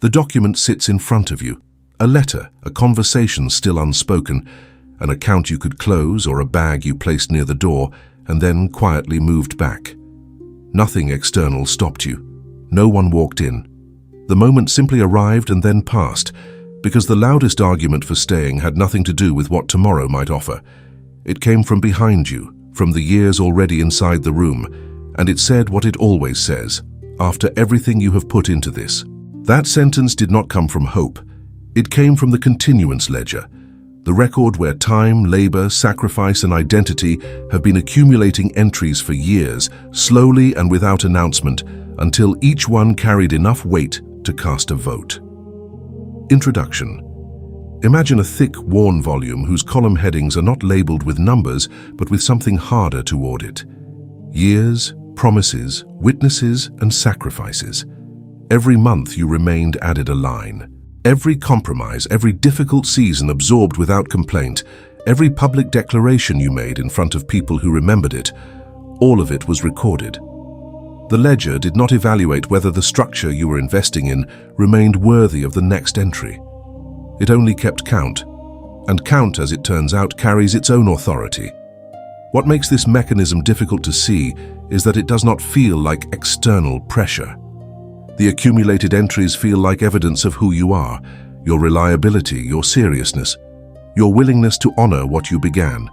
The document sits in front of you. A letter, a conversation still unspoken, an account you could close or a bag you placed near the door and then quietly moved back. Nothing external stopped you. No one walked in. The moment simply arrived and then passed, because the loudest argument for staying had nothing to do with what tomorrow might offer. It came from behind you, from the years already inside the room, and it said what it always says, after everything you have put into this. That sentence did not come from hope. It came from the Continuance Ledger, the record where time, labor, sacrifice, and identity have been accumulating entries for years, slowly and without announcement, until each one carried enough weight to cast a vote. Introduction. Imagine a thick, worn volume whose column headings are not labeled with numbers, but with something harder to audit. Years, promises, witnesses, and sacrifices. Every month you remained added a line. Every compromise, every difficult season absorbed without complaint, every public declaration you made in front of people who remembered it, all of it was recorded. The ledger did not evaluate whether the structure you were investing in remained worthy of the next entry. It only kept count, and count, as it turns out, carries its own authority. What makes this mechanism difficult to see is that it does not feel like external pressure. The accumulated entries feel like evidence of who you are, your reliability, your seriousness, your willingness to honor what you began.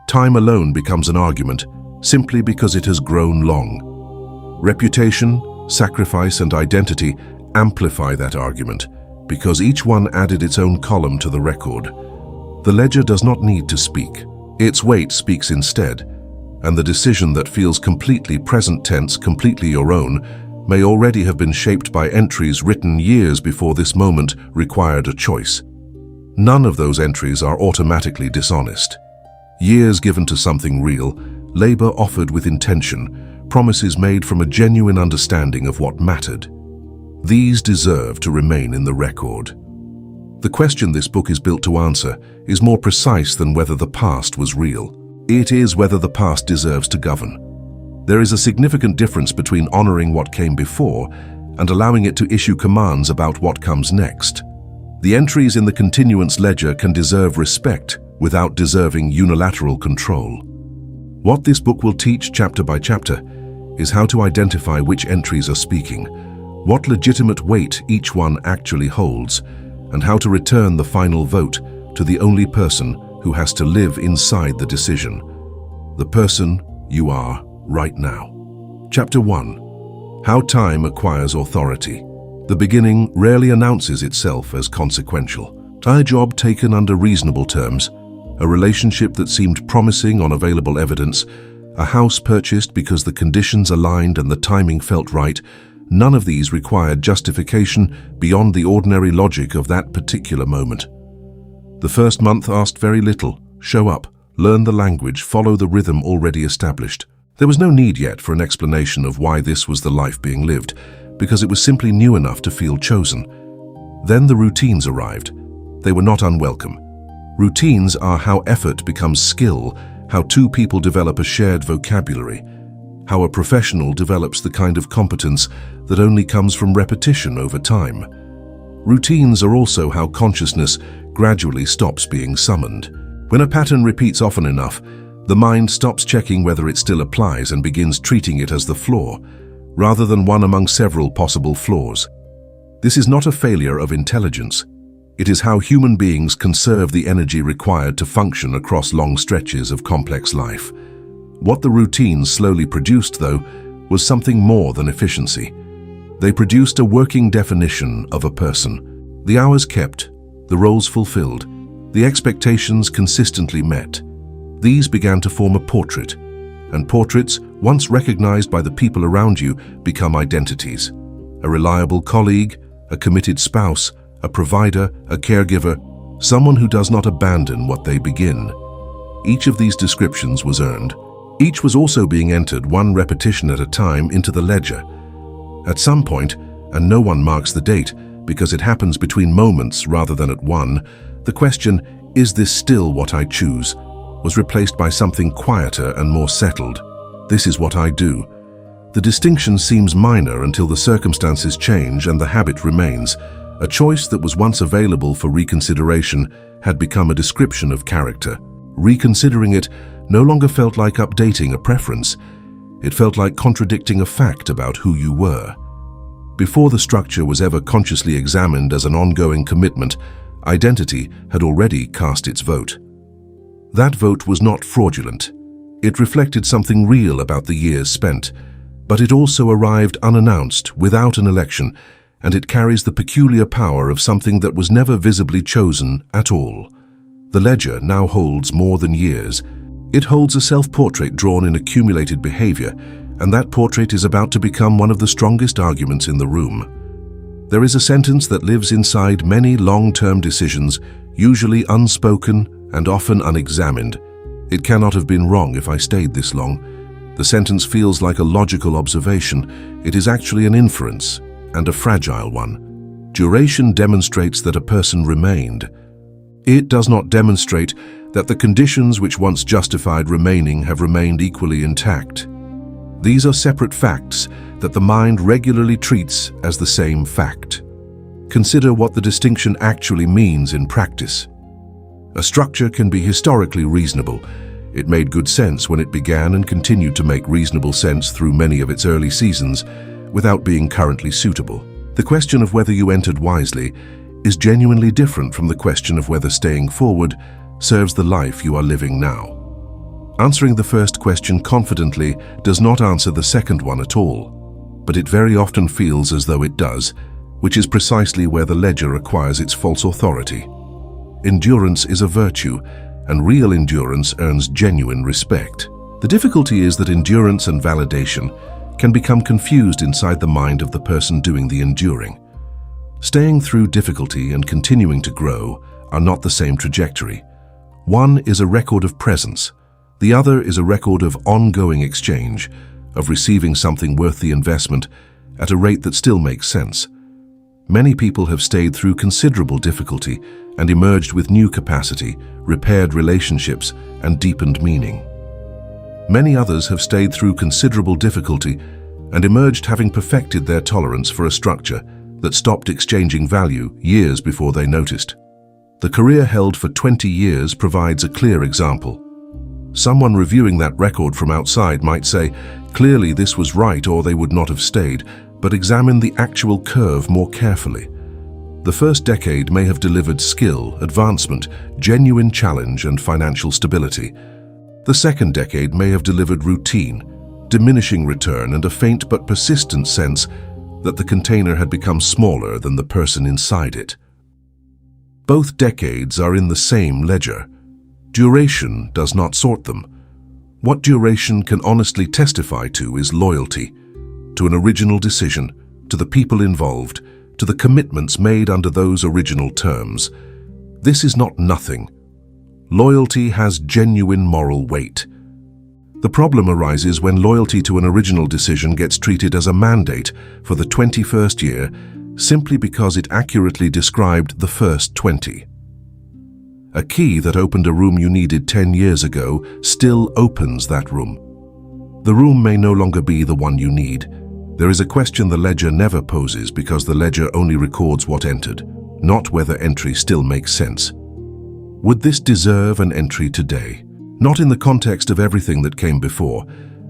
Time alone becomes an argument, simply because it has grown long. Reputation, sacrifice, and identity amplify that argument, because each one added its own column to the record. The ledger does not need to speak. Its weight speaks instead, and the decision that feels completely present tense, completely your own, may already have been shaped by entries written years before this moment required a choice. None of those entries are automatically dishonest. Years given to something real, labor offered with intention, promises made from a genuine understanding of what mattered. These deserve to remain in the record. The question this book is built to answer is more precise than whether the past was real. It is whether the past deserves to govern. There is a significant difference between honoring what came before and allowing it to issue commands about what comes next. The entries in the Continuance Ledger can deserve respect without deserving unilateral control. What this book will teach chapter by chapter is how to identify which entries are speaking, what legitimate weight each one actually holds, and how to return the final vote to the only person who has to live inside the decision, the person you are right now. Chapter 1. How Time Acquires Authority. The beginning rarely announces itself as consequential. A job taken under reasonable terms, a relationship that seemed promising on available evidence, a house purchased because the conditions aligned and the timing felt right, none of these required justification beyond the ordinary logic of that particular moment. The first month asked very little: show up, learn the language, follow the rhythm already established. There was no need yet for an explanation of why this was the life being lived, because it was simply new enough to feel chosen. Then the routines arrived. They were not unwelcome. Routines are how effort becomes skill, how two people develop a shared vocabulary, how a professional develops the kind of competence that only comes from repetition over time. Routines are also how consciousness gradually stops being summoned. When a pattern repeats often enough, the mind stops checking whether it still applies and begins treating it as the flaw, rather than one among several possible flaws. This is not a failure of intelligence. It is how human beings conserve the energy required to function across long stretches of complex life. What the routines slowly produced, though, was something more than efficiency. They produced a working definition of a person. The hours kept, the roles fulfilled, the expectations consistently met. These began to form a portrait, and portraits, once recognized by the people around you, become identities. A reliable colleague, a committed spouse, a provider, a caregiver, someone who does not abandon what they begin. Each of these descriptions was earned. Each was also being entered one repetition at a time into the ledger. At some point, and no one marks the date because it happens between moments rather than at one, the question, "Is this still what I choose?" was replaced by something quieter and more settled. "This is what I do." The distinction seems minor until the circumstances change and the habit remains. A choice that was once available for reconsideration had become a description of character. Reconsidering it no longer felt like updating a preference. It felt like contradicting a fact about who you were. Before the structure was ever consciously examined as an ongoing commitment, identity had already cast its vote. That vote was not fraudulent. It reflected something real about the years spent, but it also arrived unannounced, without an election, and it carries the peculiar power of something that was never visibly chosen at all. The ledger now holds more than years. It holds a self-portrait drawn in accumulated behavior, and that portrait is about to become one of the strongest arguments in the room. There is a sentence that lives inside many long-term decisions, usually unspoken and often unexamined. It cannot have been wrong if I stayed this long. The sentence feels like a logical observation. It is actually an inference, and a fragile one. Duration demonstrates that a person remained. It does not demonstrate that the conditions which once justified remaining have remained equally intact. These are separate facts that the mind regularly treats as the same fact. Consider what the distinction actually means in practice. A structure can be historically reasonable. It made good sense when it began and continued to make reasonable sense through many of its early seasons without being currently suitable. The question of whether you entered wisely is genuinely different from the question of whether staying forward serves the life you are living now. Answering the first question confidently does not answer the second one at all, but it very often feels as though it does, which is precisely where the ledger acquires its false authority. Endurance is a virtue, and real endurance earns genuine respect. The difficulty is that endurance and validation can become confused inside the mind of the person doing the enduring. Staying through difficulty and continuing to grow are not the same trajectory. One is a record of presence. The other is a record of ongoing exchange, of receiving something worth the investment at a rate that still makes sense. Many people have stayed through considerable difficulty and emerged with new capacity, repaired relationships, and deepened meaning. Many others have stayed through considerable difficulty and emerged having perfected their tolerance for a structure that stopped exchanging value years before they noticed. The career held for 20 years provides a clear example. Someone reviewing that record from outside might say, clearly this was right or they would not have stayed, but examine the actual curve more carefully. The first decade may have delivered skill, advancement, genuine challenge, and financial stability. The second decade may have delivered routine, diminishing return, and a faint but persistent sense that the container had become smaller than the person inside it. Both decades are in the same ledger. Duration does not sort them. What duration can honestly testify to is loyalty, to an original decision, to the people involved, to the commitments made under those original terms. This is not nothing. Loyalty has genuine moral weight. The problem arises when loyalty to an original decision gets treated as a mandate for the 21st year simply because it accurately described the first 20. A key that opened a room you needed 10 years ago still opens that room. The room may no longer be the one you need. There is a question the ledger never poses because the ledger only records what entered, not whether entry still makes sense. Would this deserve an entry today? Not in the context of everything that came before,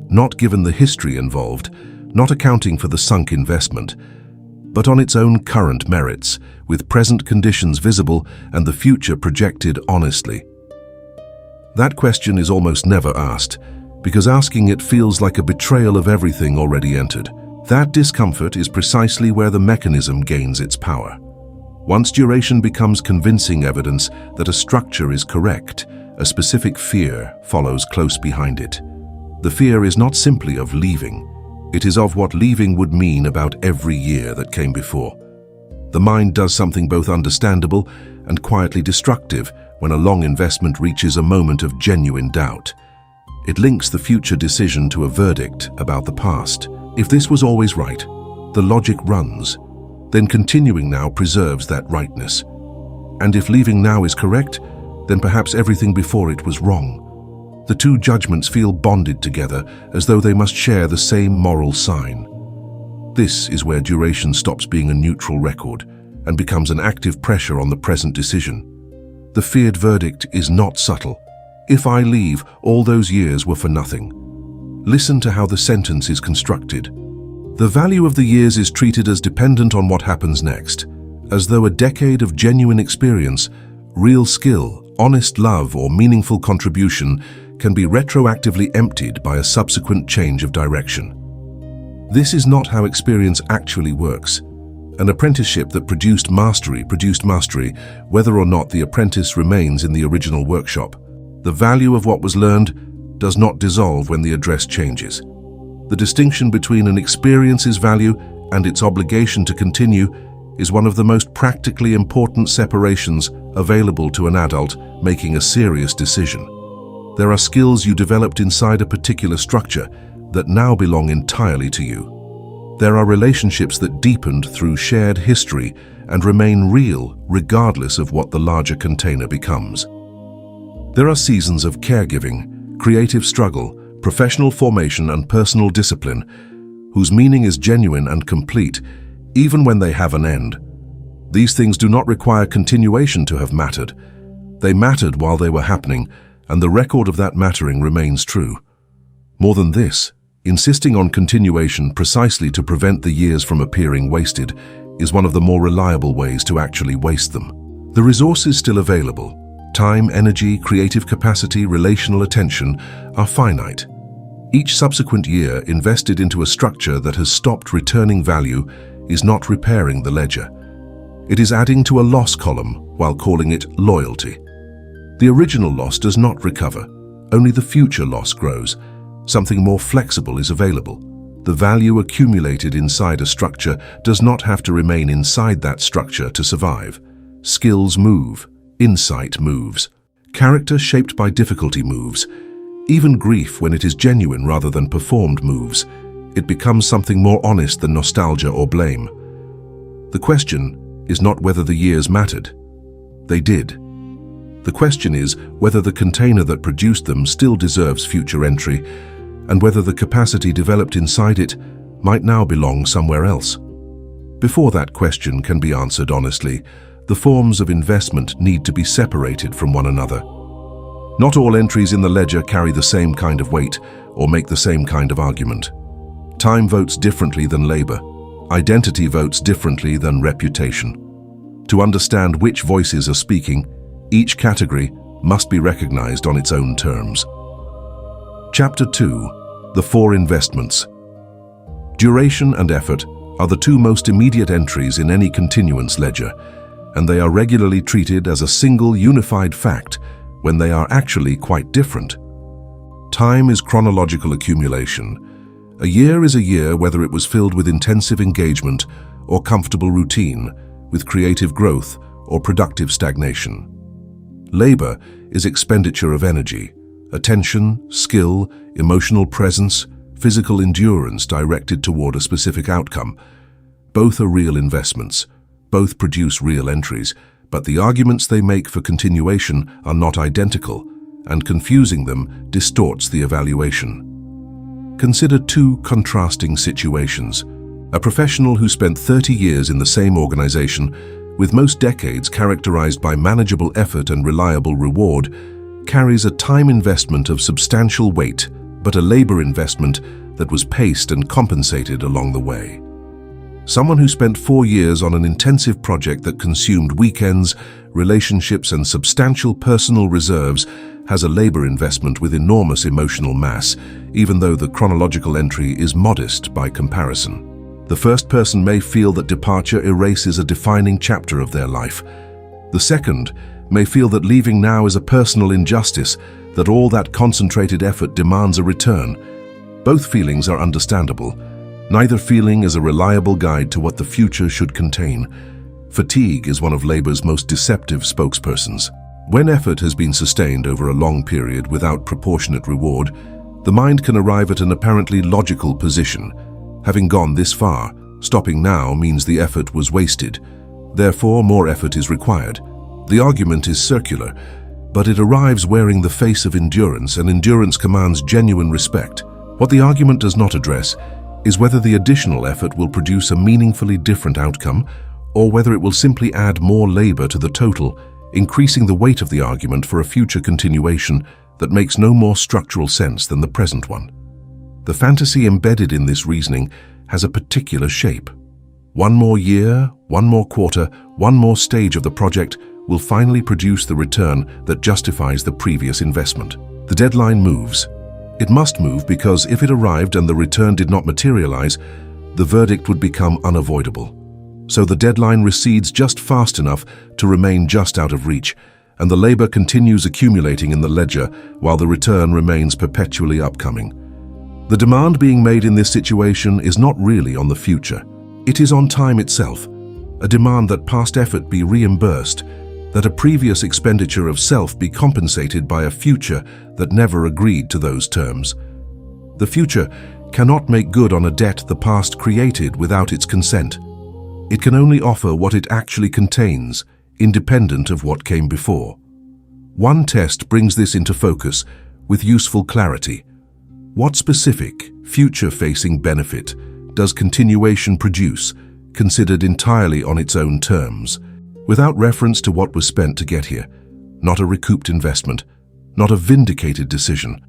not given the history involved, not accounting for the sunk investment, but on its own current merits, with present conditions visible and the future projected honestly. That question is almost never asked, because asking it feels like a betrayal of everything already entered. That discomfort is precisely where the mechanism gains its power. Once duration becomes convincing evidence that a structure is correct, a specific fear follows close behind it. The fear is not simply of leaving. It is of what leaving would mean about every year that came before. The mind does something both understandable and quietly destructive when a long investment reaches a moment of genuine doubt. It links the future decision to a verdict about the past. If this was always right, the logic runs, then continuing now preserves that rightness. And if leaving now is correct, then perhaps everything before it was wrong. The two judgments feel bonded together as though they must share the same moral sign. This is where duration stops being a neutral record and becomes an active pressure on the present decision. The feared verdict is not subtle. If I leave, all those years were for nothing. Listen to how the sentence is constructed. The value of the years is treated as dependent on what happens next, as though a decade of genuine experience, real skill, honest love, or meaningful contribution can be retroactively emptied by a subsequent change of direction. This is not how experience actually works. An apprenticeship that produced mastery, whether or not the apprentice remains in the original workshop. The value of what was learned does not dissolve when the address changes. The distinction between an experience's value and its obligation to continue is one of the most practically important separations available to an adult making a serious decision. There are skills you developed inside a particular structure that now belong entirely to you. There are relationships that deepened through shared history and remain real regardless of what the larger container becomes. There are seasons of caregiving, creative struggle, professional formation, and personal discipline whose meaning is genuine and complete, even when they have an end. These things do not require continuation to have mattered. They mattered while they were happening, and the record of that mattering remains true. More than this, insisting on continuation precisely to prevent the years from appearing wasted is one of the more reliable ways to actually waste them. The resources still available, time, energy, creative capacity, relational attention, are finite. Each subsequent year invested into a structure that has stopped returning value is not repairing the ledger. It is adding to a loss column while calling it loyalty. The original loss does not recover, only the future loss grows. Something more flexible is available. The value accumulated inside a structure does not have to remain inside that structure to survive. Skills move, insight moves, character shaped by difficulty moves. Even grief, when it is genuine rather than performed, moves. It becomes something more honest than nostalgia or blame. The question is not whether the years mattered. They did. The question is whether the container that produced them still deserves future entry, and whether the capacity developed inside it might now belong somewhere else. Before that question can be answered honestly, the forms of investment need to be separated from one another. Not all entries in the ledger carry the same kind of weight or make the same kind of argument. Time votes differently than labor. Identity votes differently than reputation. To understand which voices are speaking, each category must be recognized on its own terms. Chapter 2. The 4 investments. Duration and effort are the two most immediate entries in any continuance ledger, and they are regularly treated as a single unified fact when they are actually quite different. Time is chronological accumulation. A year is a year whether it was filled with intensive engagement or comfortable routine, with creative growth or productive stagnation. Labor is expenditure of energy, attention, skill, emotional presence, physical endurance directed toward a specific outcome. Both are real investments. Both produce real entries, but the arguments they make for continuation are not identical, and confusing them distorts the evaluation. Consider two contrasting situations. A professional who spent 30 years in the same organization, with most decades characterized by manageable effort and reliable reward, carries a time investment of substantial weight, but a labor investment that was paced and compensated along the way. Someone who spent 4 years on an intensive project that consumed weekends, relationships, and substantial personal reserves has a labor investment with enormous emotional mass, even though the chronological entry is modest by comparison. The first person may feel that departure erases a defining chapter of their life. The second may feel that leaving now is a personal injustice, that all that concentrated effort demands a return. Both feelings are understandable. Neither feeling is a reliable guide to what the future should contain. Fatigue is one of labor's most deceptive spokespersons. When effort has been sustained over a long period without proportionate reward, the mind can arrive at an apparently logical position. Having gone this far, stopping now means the effort was wasted. Therefore, more effort is required. The argument is circular. but it arrives wearing the face of endurance, and endurance commands genuine respect. What the argument does not address is whether the additional effort will produce a meaningfully different outcome, or whether it will simply add more labor to the total, increasing the weight of the argument for a future continuation that makes no more structural sense than the present one. The fantasy embedded in this reasoning has a particular shape. One more year, one more quarter, one more stage of the project will finally produce the return that justifies the previous investment. The deadline moves. It must move because if it arrived and the return did not materialize, the verdict would become unavoidable. So the deadline recedes just fast enough to remain just out of reach, and the labor continues accumulating in the ledger while the return remains perpetually upcoming. The demand being made in this situation is not really on the future. It is on time itself, a demand that past effort be reimbursed, that a previous expenditure of self be compensated by a future that never agreed to those terms. The future cannot make good on a debt the past created without its consent. It can only offer what it actually contains, independent of what came before. One test brings this into focus with useful clarity. What specific, future-facing benefit does continuation produce, considered entirely on its own terms, without reference to what was spent to get here? Not a recouped investment, not a vindicated decision.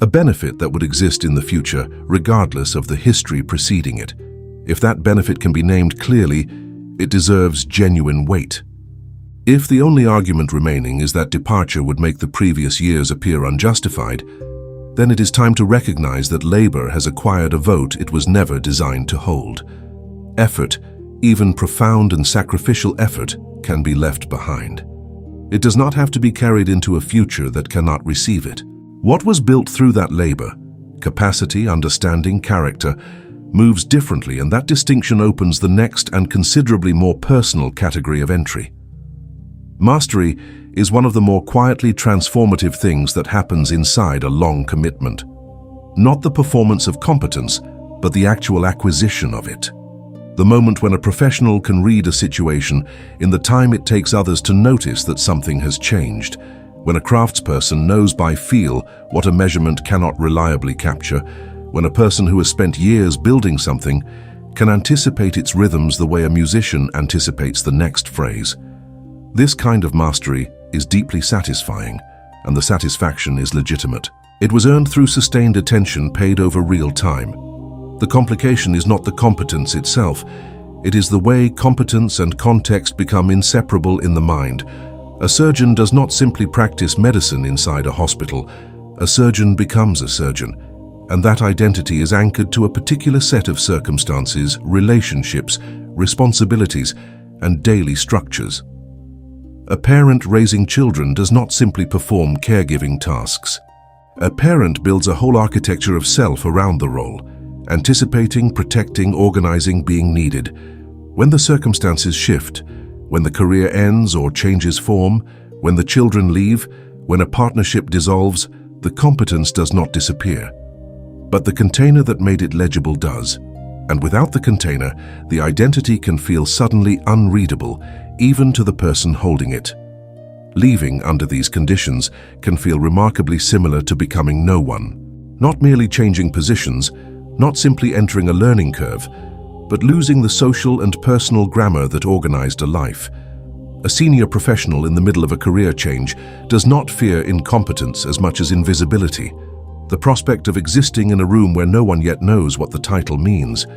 A benefit that would exist in the future regardless of the history preceding it. If that benefit can be named clearly, it deserves genuine weight. If the only argument remaining is that departure would make the previous years appear unjustified, then it is time to recognize that labor has acquired a vote it was never designed to hold. Effort, even profound and sacrificial effort, can be left behind. It does not have to be carried into a future that cannot receive it. What was built through that labor, capacity, understanding, character, moves differently, and that distinction opens the next and considerably more personal category of entry. Mastery is one of the more quietly transformative things that happens inside a long commitment. Not the performance of competence, but the actual acquisition of it. The moment when a professional can read a situation in the time it takes others to notice that something has changed. When a craftsperson knows by feel what a measurement cannot reliably capture. When a person who has spent years building something can anticipate its rhythms the way a musician anticipates the next phrase. This kind of mastery is deeply satisfying, and the satisfaction is legitimate. It was earned through sustained attention paid over real time. The complication is not the competence itself, it is the way competence and context become inseparable in the mind. A surgeon does not simply practice medicine inside a hospital. A surgeon becomes a surgeon, and that identity is anchored to a particular set of circumstances, relationships, responsibilities, and daily structures. A parent raising children does not simply perform caregiving tasks. A parent builds a whole architecture of self around the role, anticipating, protecting, organizing, being needed. When the circumstances shift, when the career ends or changes form, when the children leave, when a partnership dissolves, the competence does not disappear. But the container that made it legible does. And without the container, the identity can feel suddenly unreadable, even to the person holding it. Leaving under these conditions can feel remarkably similar to becoming no one. Not merely changing positions, not simply entering a learning curve, but losing the social and personal grammar that organized a life. A senior professional in the middle of a career change does not fear incompetence as much as invisibility. The prospect of existing in a room where no one yet knows what the title means,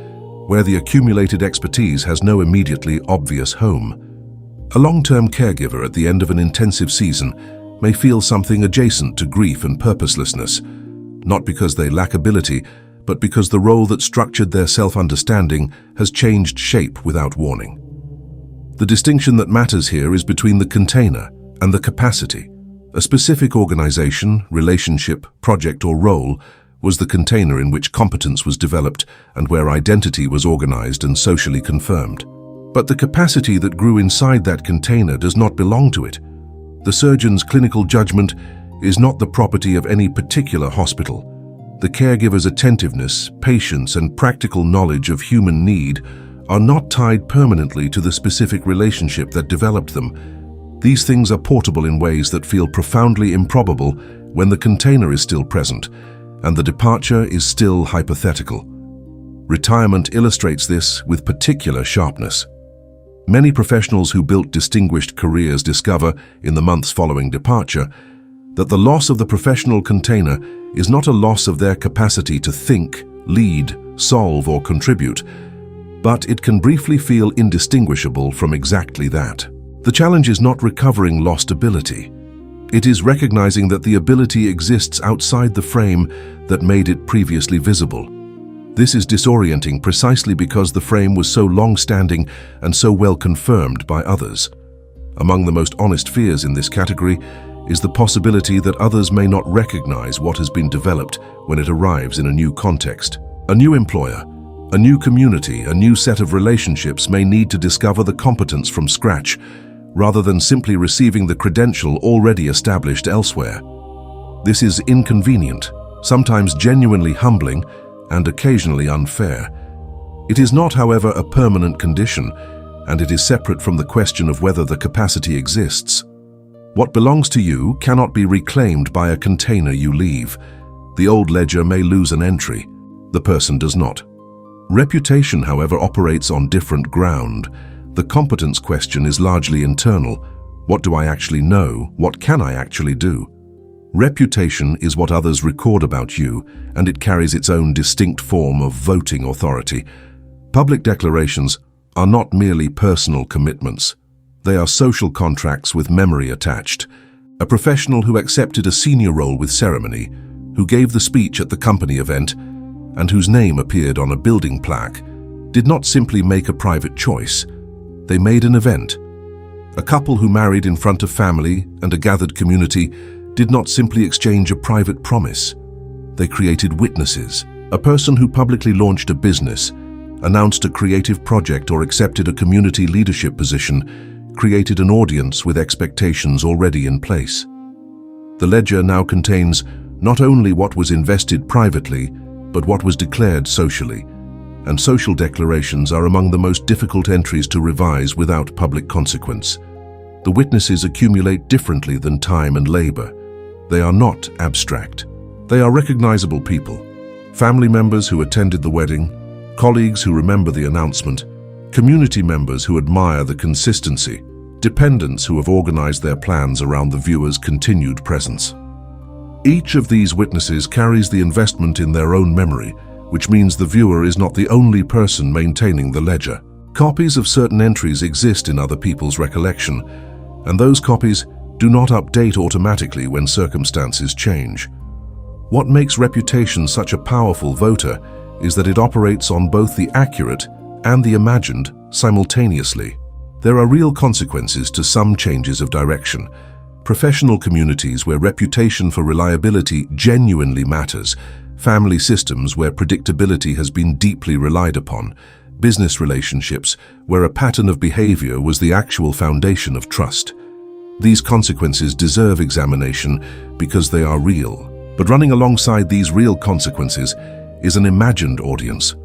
where the accumulated expertise has no immediately obvious home. A long-term caregiver at the end of an intensive season may feel something adjacent to grief and purposelessness, not because they lack ability, but because the role that structured their self-understanding has changed shape without warning. The distinction that matters here is between the container and the capacity. A specific organization, relationship, project, or role was the container in which competence was developed and where identity was organized and socially confirmed. But the capacity that grew inside that container does not belong to it. The surgeon's clinical judgment is not the property of any particular hospital. The caregiver's attentiveness, patience, and practical knowledge of human need are not tied permanently to the specific relationship that developed them. These things are portable in ways that feel profoundly improbable when the container is still present and the departure is still hypothetical. Retirement illustrates this with particular sharpness. Many professionals who built distinguished careers discover, in the months following departure, that the loss of the professional container is not a loss of their capacity to think, lead, solve, or contribute, but it can briefly feel indistinguishable from exactly that. The challenge is not recovering lost ability. It is recognizing that the ability exists outside the frame that made it previously visible. This is disorienting precisely because the frame was so long-standing and so well confirmed by others. Among the most honest fears in this category is the possibility that others may not recognize what has been developed when it arrives in a new context. A new employer, a new community, a new set of relationships may need to discover the competence from scratch, rather than simply receiving the credential already established elsewhere. This is inconvenient, sometimes genuinely humbling, and occasionally unfair. It is not, however, a permanent condition, and it is separate from the question of whether the capacity exists. What belongs to you cannot be reclaimed by a container you leave. The old ledger may lose an entry. The person does not. Reputation, however, operates on different ground. The competence question is largely internal. What do I actually know? What can I actually do? Reputation is what others record about you, and it carries its own distinct form of voting authority. Public declarations are not merely personal commitments. They are social contracts with memory attached. A professional who accepted a senior role with ceremony, who gave the speech at the company event, and whose name appeared on a building plaque, did not simply make a private choice. They made an event. A couple who married in front of family and a gathered community did not simply exchange a private promise. They created witnesses. A person who publicly launched a business, announced a creative project, or accepted a community leadership position created an audience with expectations already in place. The ledger now contains not only what was invested privately, but what was declared socially, and social declarations are among the most difficult entries to revise without public consequence. The witnesses accumulate differently than time and labor. They are not abstract. They are recognizable people. Family members who attended the wedding, colleagues who remember the announcement, community members who admire the consistency, dependents who have organized their plans around the viewer's continued presence. Each of these witnesses carries the investment in their own memory, which means the viewer is not the only person maintaining the ledger. Copies of certain entries exist in other people's recollection, and those copies do not update automatically when circumstances change. What makes reputation such a powerful voter is that it operates on both the accurate and the imagined simultaneously. There are real consequences to some changes of direction. Professional communities where reputation for reliability genuinely matters, family systems where predictability has been deeply relied upon, business relationships where a pattern of behavior was the actual foundation of trust. These consequences deserve examination because they are real. But running alongside these real consequences is an imagined audience,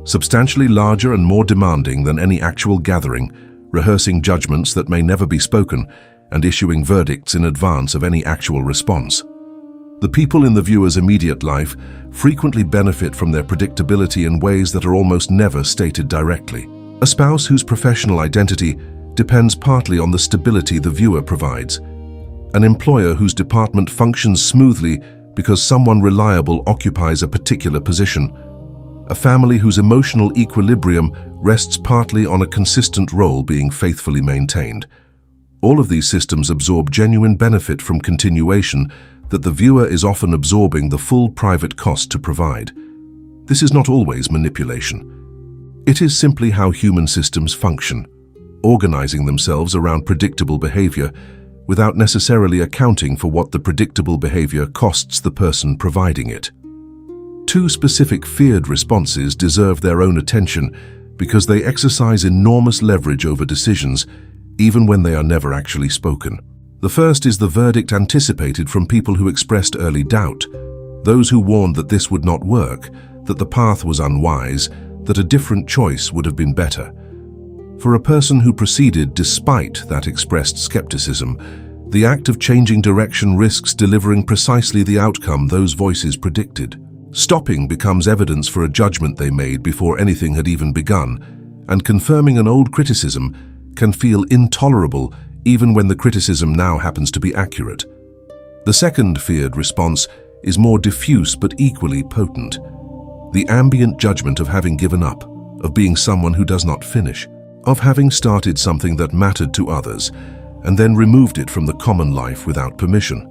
substantially larger and more demanding than any actual gathering, rehearsing judgments that may never be spoken and issuing verdicts in advance of any actual response. The people in the viewer's immediate life frequently benefit from their predictability in ways that are almost never stated directly. A spouse whose professional identity depends partly on the stability the viewer provides. An employer whose department functions smoothly because someone reliable occupies a particular position. A family whose emotional equilibrium rests partly on a consistent role being faithfully maintained. All of these systems absorb genuine benefit from continuation that the viewer is often absorbing the full private cost to provide. This is not always manipulation. It is simply how human systems function, organizing themselves around predictable behavior without necessarily accounting for what the predictable behavior costs the person providing it. Two specific feared responses deserve their own attention because they exercise enormous leverage over decisions even when they are never actually spoken. The first is the verdict anticipated from people who expressed early doubt, those who warned that this would not work, that the path was unwise, that a different choice would have been better. For a person who proceeded despite that expressed skepticism, the act of changing direction risks delivering precisely the outcome those voices predicted. Stopping becomes evidence for a judgment they made before anything had even begun, and confirming an old criticism can feel intolerable even when the criticism now happens to be accurate. The second feared response is more diffuse but equally potent. The ambient judgment of having given up, of being someone who does not finish, of having started something that mattered to others and then removed it from the common life without permission.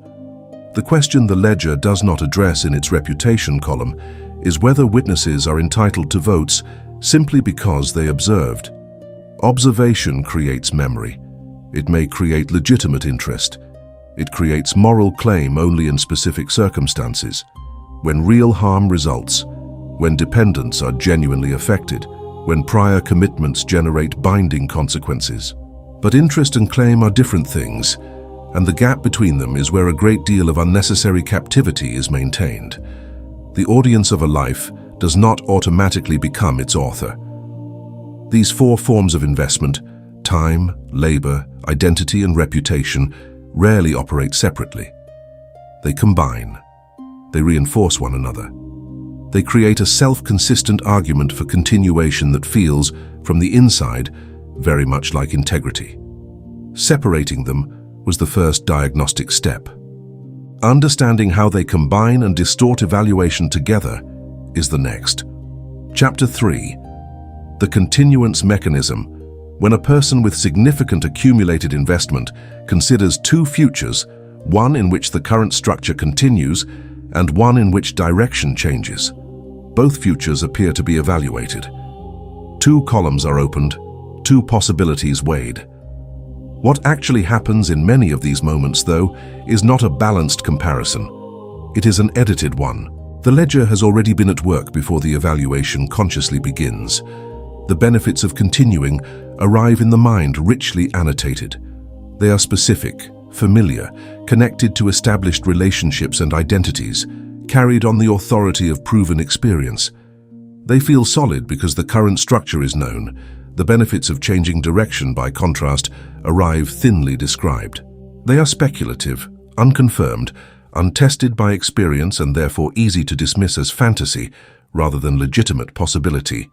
The question the ledger does not address in its reputation column is whether witnesses are entitled to votes simply because they observed. Observation creates memory. It may create legitimate interest. It creates moral claim only in specific circumstances, when real harm results, when dependents are genuinely affected, when prior commitments generate binding consequences. But interest and claim are different things, and the gap between them is where a great deal of unnecessary captivity is maintained. The audience of a life does not automatically become its author. These four forms of investment, time, labor, identity, and reputation, rarely operate separately. They combine. They reinforce one another. They create a self-consistent argument for continuation that feels, from the inside, very much like integrity. Separating them was the first diagnostic step. Understanding how they combine and distort evaluation together is the next. Chapter 3. The continuance mechanism. When a person with significant accumulated investment considers two futures, one in which the current structure continues and one in which direction changes, both futures appear to be evaluated. Two columns are opened, two possibilities weighed. What actually happens in many of these moments, though, is not a balanced comparison. It is an edited one. The ledger has already been at work before the evaluation consciously begins. The benefits of continuing arrive in the mind richly annotated. They are specific, familiar, connected to established relationships and identities, carried on the authority of proven experience. They feel solid because the current structure is known. The benefits of changing direction, by contrast, arrive thinly described. They are speculative, unconfirmed, untested by experience, and therefore easy to dismiss as fantasy rather than legitimate possibility.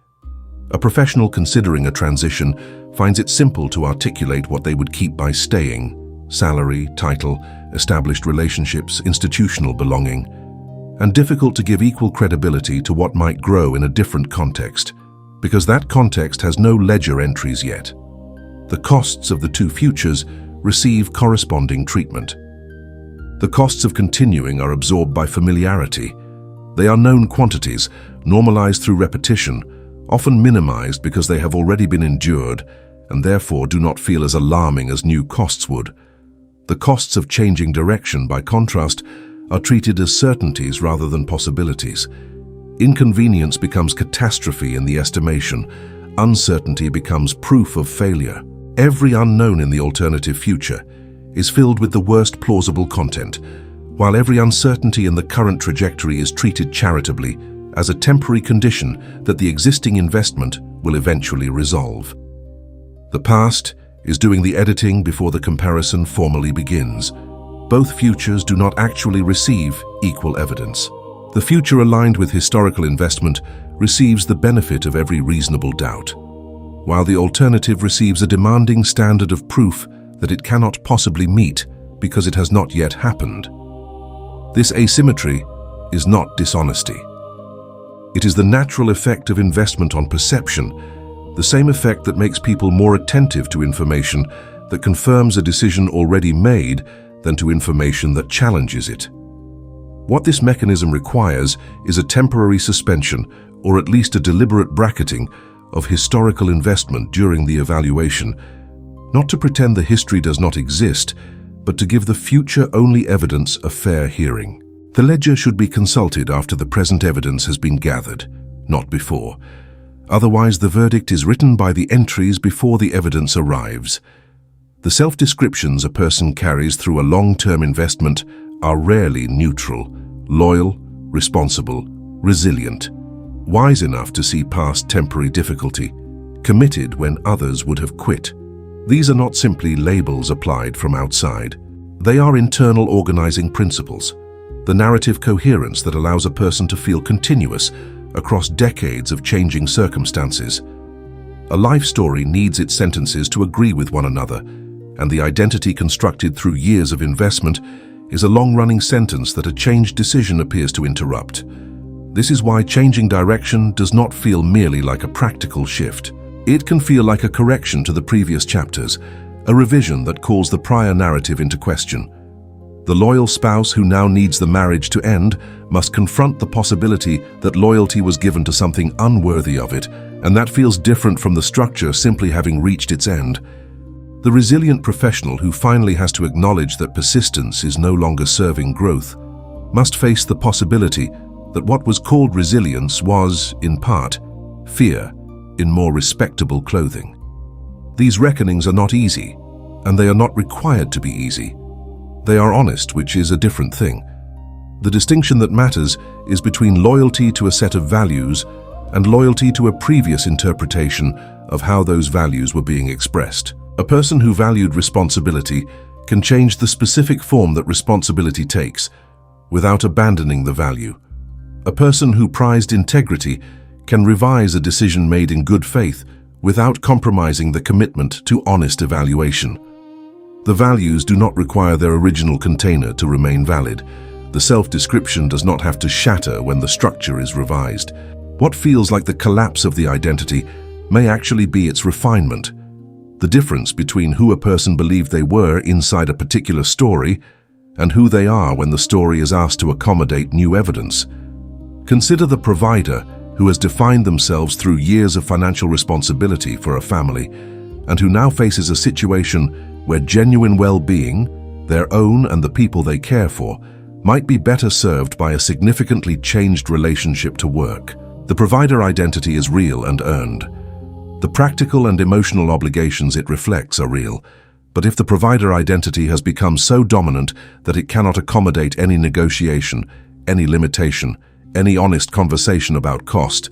A professional considering a transition finds it simple to articulate what they would keep by staying: salary, title, established relationships, institutional belonging, and difficult to give equal credibility to what might grow in a different context, because that context has no ledger entries yet. The costs of the two futures receive corresponding treatment. The costs of continuing are absorbed by familiarity. They are known quantities, normalized through repetition, often minimized because they have already been endured and therefore do not feel as alarming as new costs would. The costs of changing direction, by contrast, are treated as certainties rather than possibilities. Inconvenience becomes catastrophe in the estimation. Uncertainty becomes proof of failure. Every unknown in the alternative future is filled with the worst plausible content, while every uncertainty in the current trajectory is treated charitably as a temporary condition that the existing investment will eventually resolve. The past is doing the editing before the comparison formally begins. Both futures do not actually receive equal evidence. The future aligned with historical investment receives the benefit of every reasonable doubt, while the alternative receives a demanding standard of proof that it cannot possibly meet because it has not yet happened. This asymmetry is not dishonesty. It is the natural effect of investment on perception, the same effect that makes people more attentive to information that confirms a decision already made than to information that challenges it. What this mechanism requires is a temporary suspension, or at least a deliberate bracketing, of historical investment during the evaluation, not to pretend the history does not exist, but to give the future only evidence a fair hearing. The ledger should be consulted after the present evidence has been gathered, not before. Otherwise, the verdict is written by the entries before the evidence arrives. The self-descriptions a person carries through a long-term investment are rarely neutral, loyal, responsible, resilient, wise enough to see past temporary difficulty, committed when others would have quit. These are not simply labels applied from outside. They are internal organizing principles, the narrative coherence that allows a person to feel continuous across decades of changing circumstances. A life story needs its sentences to agree with one another, and the identity constructed through years of investment is a long-running sentence that a changed decision appears to interrupt. This is why changing direction does not feel merely like a practical shift. It can feel like a correction to the previous chapters, a revision that calls the prior narrative into question. The loyal spouse who now needs the marriage to end must confront the possibility that loyalty was given to something unworthy of it, and that feels different from the structure simply having reached its end. The resilient professional who finally has to acknowledge that persistence is no longer serving growth must face the possibility that what was called resilience was, in part, fear in more respectable clothing. These reckonings are not easy, and they are not required to be easy. They are honest, which is a different thing. The distinction that matters is between loyalty to a set of values and loyalty to a previous interpretation of how those values were being expressed. A person who valued responsibility can change the specific form that responsibility takes without abandoning the value. A person who prized integrity can revise a decision made in good faith without compromising the commitment to honest evaluation. The values do not require their original container to remain valid. The self-description does not have to shatter when the structure is revised. What feels like the collapse of the identity may actually be its refinement. The difference between who a person believed they were inside a particular story and who they are when the story is asked to accommodate new evidence. Consider the provider who has defined themselves through years of financial responsibility for a family and who now faces a situation where genuine well-being, their own and the people they care for, might be better served by a significantly changed relationship to work. The provider identity is real and earned. The practical and emotional obligations it reflects are real, but if the provider identity has become so dominant that it cannot accommodate any negotiation, any limitation, any honest conversation about cost,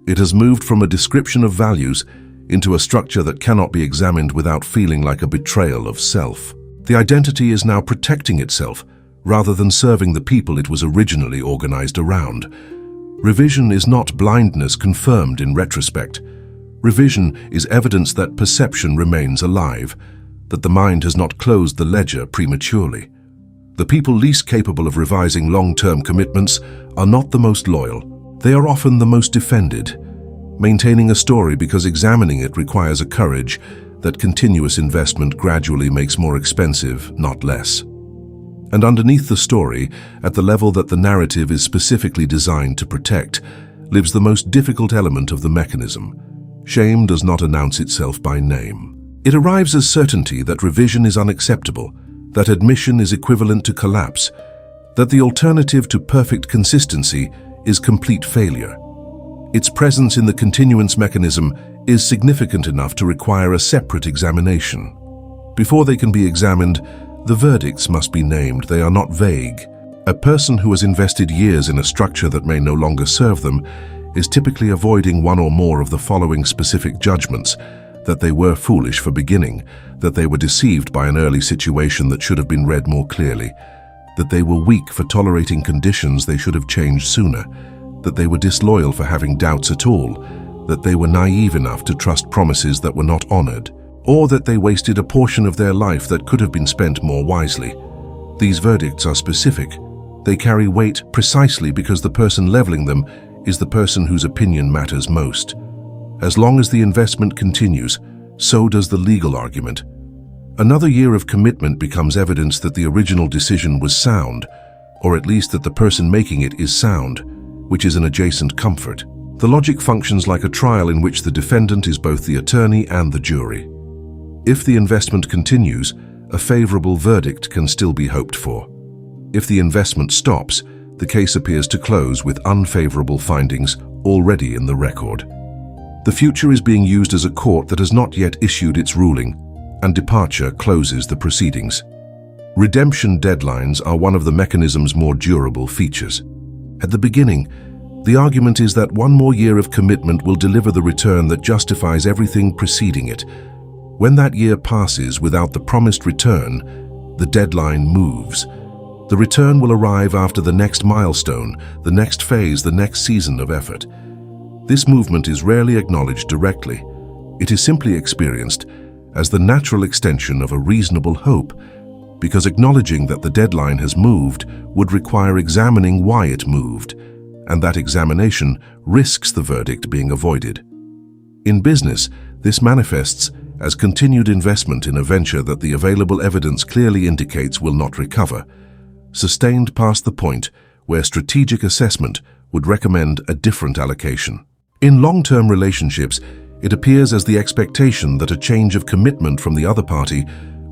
it has moved from a description of values into a structure that cannot be examined without feeling like a betrayal of self. The identity is now protecting itself rather than serving the people it was originally organized around. Revision is not blindness confirmed in retrospect. Revision is evidence that perception remains alive, that the mind has not closed the ledger prematurely. The people least capable of revising long-term commitments are not the most loyal. They are often the most defended, maintaining a story because examining it requires a courage that continuous investment gradually makes more expensive, not less. And underneath the story, at the level that the narrative is specifically designed to protect, lives the most difficult element of the mechanism. Shame does not announce itself by name. It arrives as certainty that revision is unacceptable, that admission is equivalent to collapse, that the alternative to perfect consistency is complete failure. Its presence in the continuance mechanism is significant enough to require a separate examination. Before they can be examined, the verdicts must be named. They are not vague. A person who has invested years in a structure that may no longer serve them is typically avoiding one or more of the following specific judgments: that they were foolish for beginning, that they were deceived by an early situation that should have been read more clearly, that they were weak for tolerating conditions they should have changed sooner, that they were disloyal for having doubts at all, that they were naive enough to trust promises that were not honored, or that they wasted a portion of their life that could have been spent more wisely. These verdicts are specific. They carry weight precisely because the person leveling them is the person whose opinion matters most. As long as the investment continues, so does the legal argument. Another year of commitment becomes evidence that the original decision was sound, or at least that the person making it is sound, which is an adjacent comfort. The logic functions like a trial in which the defendant is both the attorney and the jury. If the investment continues, a favorable verdict can still be hoped for. If the investment stops, the case appears to close with unfavorable findings already in the record. The future is being used as a court that has not yet issued its ruling, and departure closes the proceedings. Redemption deadlines are one of the mechanism's more durable features. At the beginning, The argument is that one more year of commitment will deliver the return that justifies everything preceding it. When that year passes without the promised return, the deadline moves. The return will arrive after the next milestone, the next phase, the next season of effort. This movement is rarely acknowledged directly. It is simply experienced as the natural extension of a reasonable hope, because acknowledging that the deadline has moved would require examining why it moved, and that examination risks the verdict being avoided. In business, this manifests as continued investment in a venture that the available evidence clearly indicates will not recover, sustained past the point where strategic assessment would recommend a different allocation. In long-term relationships, it appears as the expectation that a change of commitment from the other party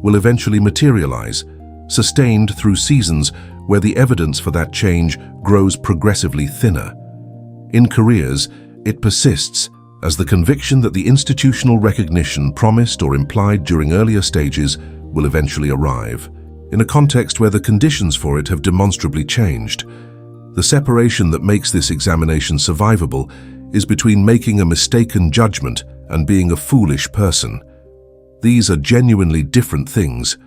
will eventually materialize, sustained through seasons where the evidence for that change grows progressively thinner. In careers, it persists as the conviction that the institutional recognition promised or implied during earlier stages will eventually arrive, in a context where the conditions for it have demonstrably changed. The separation that makes this examination survivable is between making a mistaken judgment and being a foolish person. These are genuinely different things.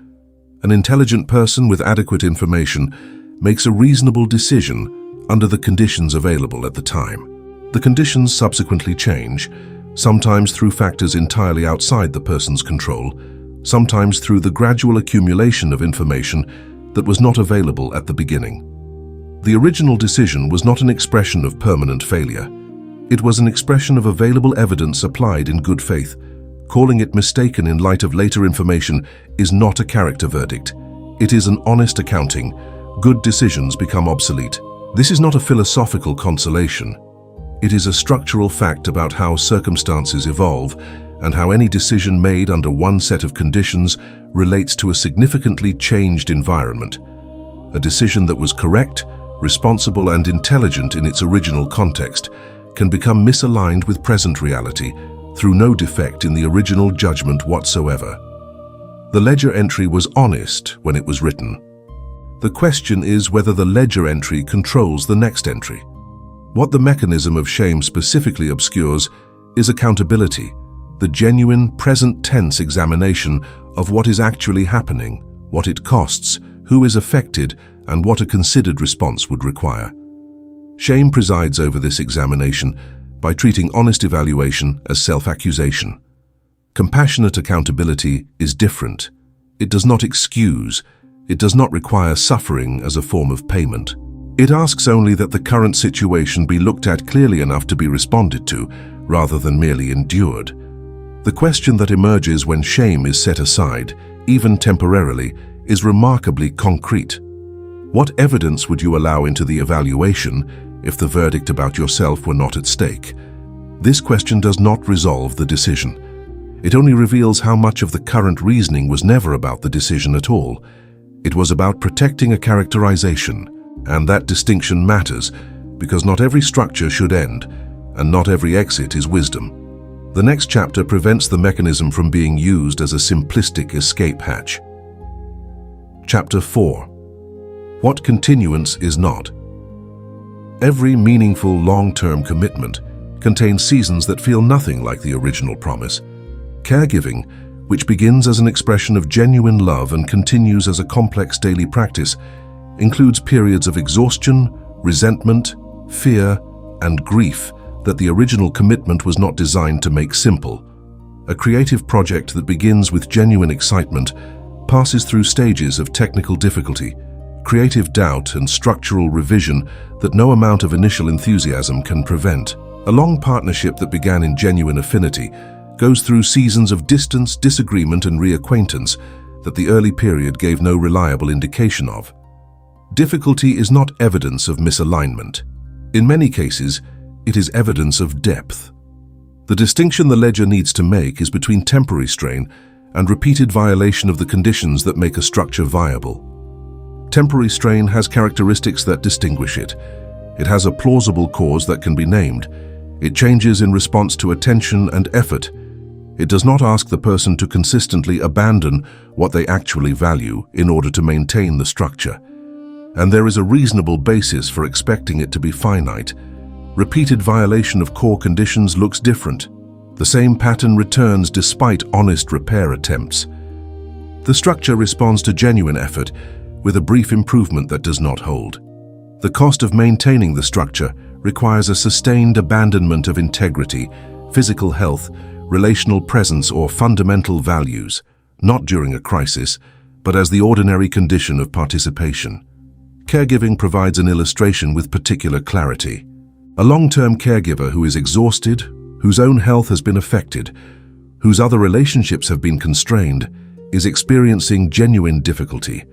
An intelligent person with adequate information makes a reasonable decision under the conditions available at the time. The conditions subsequently change, sometimes through factors entirely outside the person's control, sometimes through the gradual accumulation of information that was not available at the beginning. The original decision was not an expression of permanent failure. It was an expression of available evidence applied in good faith. Calling it mistaken in light of later information is not a character verdict. It is an honest accounting. Good decisions become obsolete. This is not a philosophical consolation. It is a structural fact about how circumstances evolve and how any decision made under one set of conditions relates to a significantly changed environment. A decision that was correct, responsible, and intelligent in its original context can become misaligned with present reality through no defect in the original judgment whatsoever. The ledger entry was honest when it was written. The question is whether the ledger entry controls the next entry. What the mechanism of shame specifically obscures is accountability, the genuine present tense examination of what is actually happening, what it costs, who is affected, and what a considered response would require. Shame presides over this examination by treating honest evaluation as self-accusation. Compassionate accountability is different. It does not excuse. It does not require suffering as a form of payment. It asks only that the current situation be looked at clearly enough to be responded to, rather than merely endured. The question that emerges when shame is set aside, even temporarily, is remarkably concrete. What evidence would you allow into the evaluation if the verdict about yourself were not at stake? This question does not resolve the decision. It only reveals how much of the current reasoning was never about the decision at all. It was about protecting a characterization, and that distinction matters because not every structure should end, and not every exit is wisdom. The next chapter prevents the mechanism from being used as a simplistic escape hatch. Chapter 4. What continuance is not. Every meaningful long-term commitment contains seasons that feel nothing like the original promise. Caregiving, which begins as an expression of genuine love and continues as a complex daily practice, includes periods of exhaustion, resentment, fear, and grief that the original commitment was not designed to make simple. A creative project that begins with genuine excitement passes through stages of technical difficulty, creative doubt, and structural revision that no amount of initial enthusiasm can prevent. A long partnership that began in genuine affinity goes through seasons of distance, disagreement, and reacquaintance that the early period gave no reliable indication of. Difficulty is not evidence of misalignment. In many cases, it is evidence of depth. The distinction the ledger needs to make is between temporary strain and repeated violation of the conditions that make a structure viable. Temporary strain has characteristics that distinguish it. It has a plausible cause that can be named. It changes in response to attention and effort. It does not ask the person to consistently abandon what they actually value in order to maintain the structure. And there is a reasonable basis for expecting it to be finite. repeated violation of core conditions looks different. The same pattern returns despite honest repair attempts. The structure responds to genuine effort with a brief improvement that does not hold. The cost of maintaining the structure requires a sustained abandonment of integrity, physical health, relational presence, or fundamental values, not during a crisis, but as the ordinary condition of participation. Caregiving provides an illustration with particular clarity. A long-term caregiver who is exhausted, whose own health has been affected, whose other relationships have been constrained, is experiencing genuine difficulty.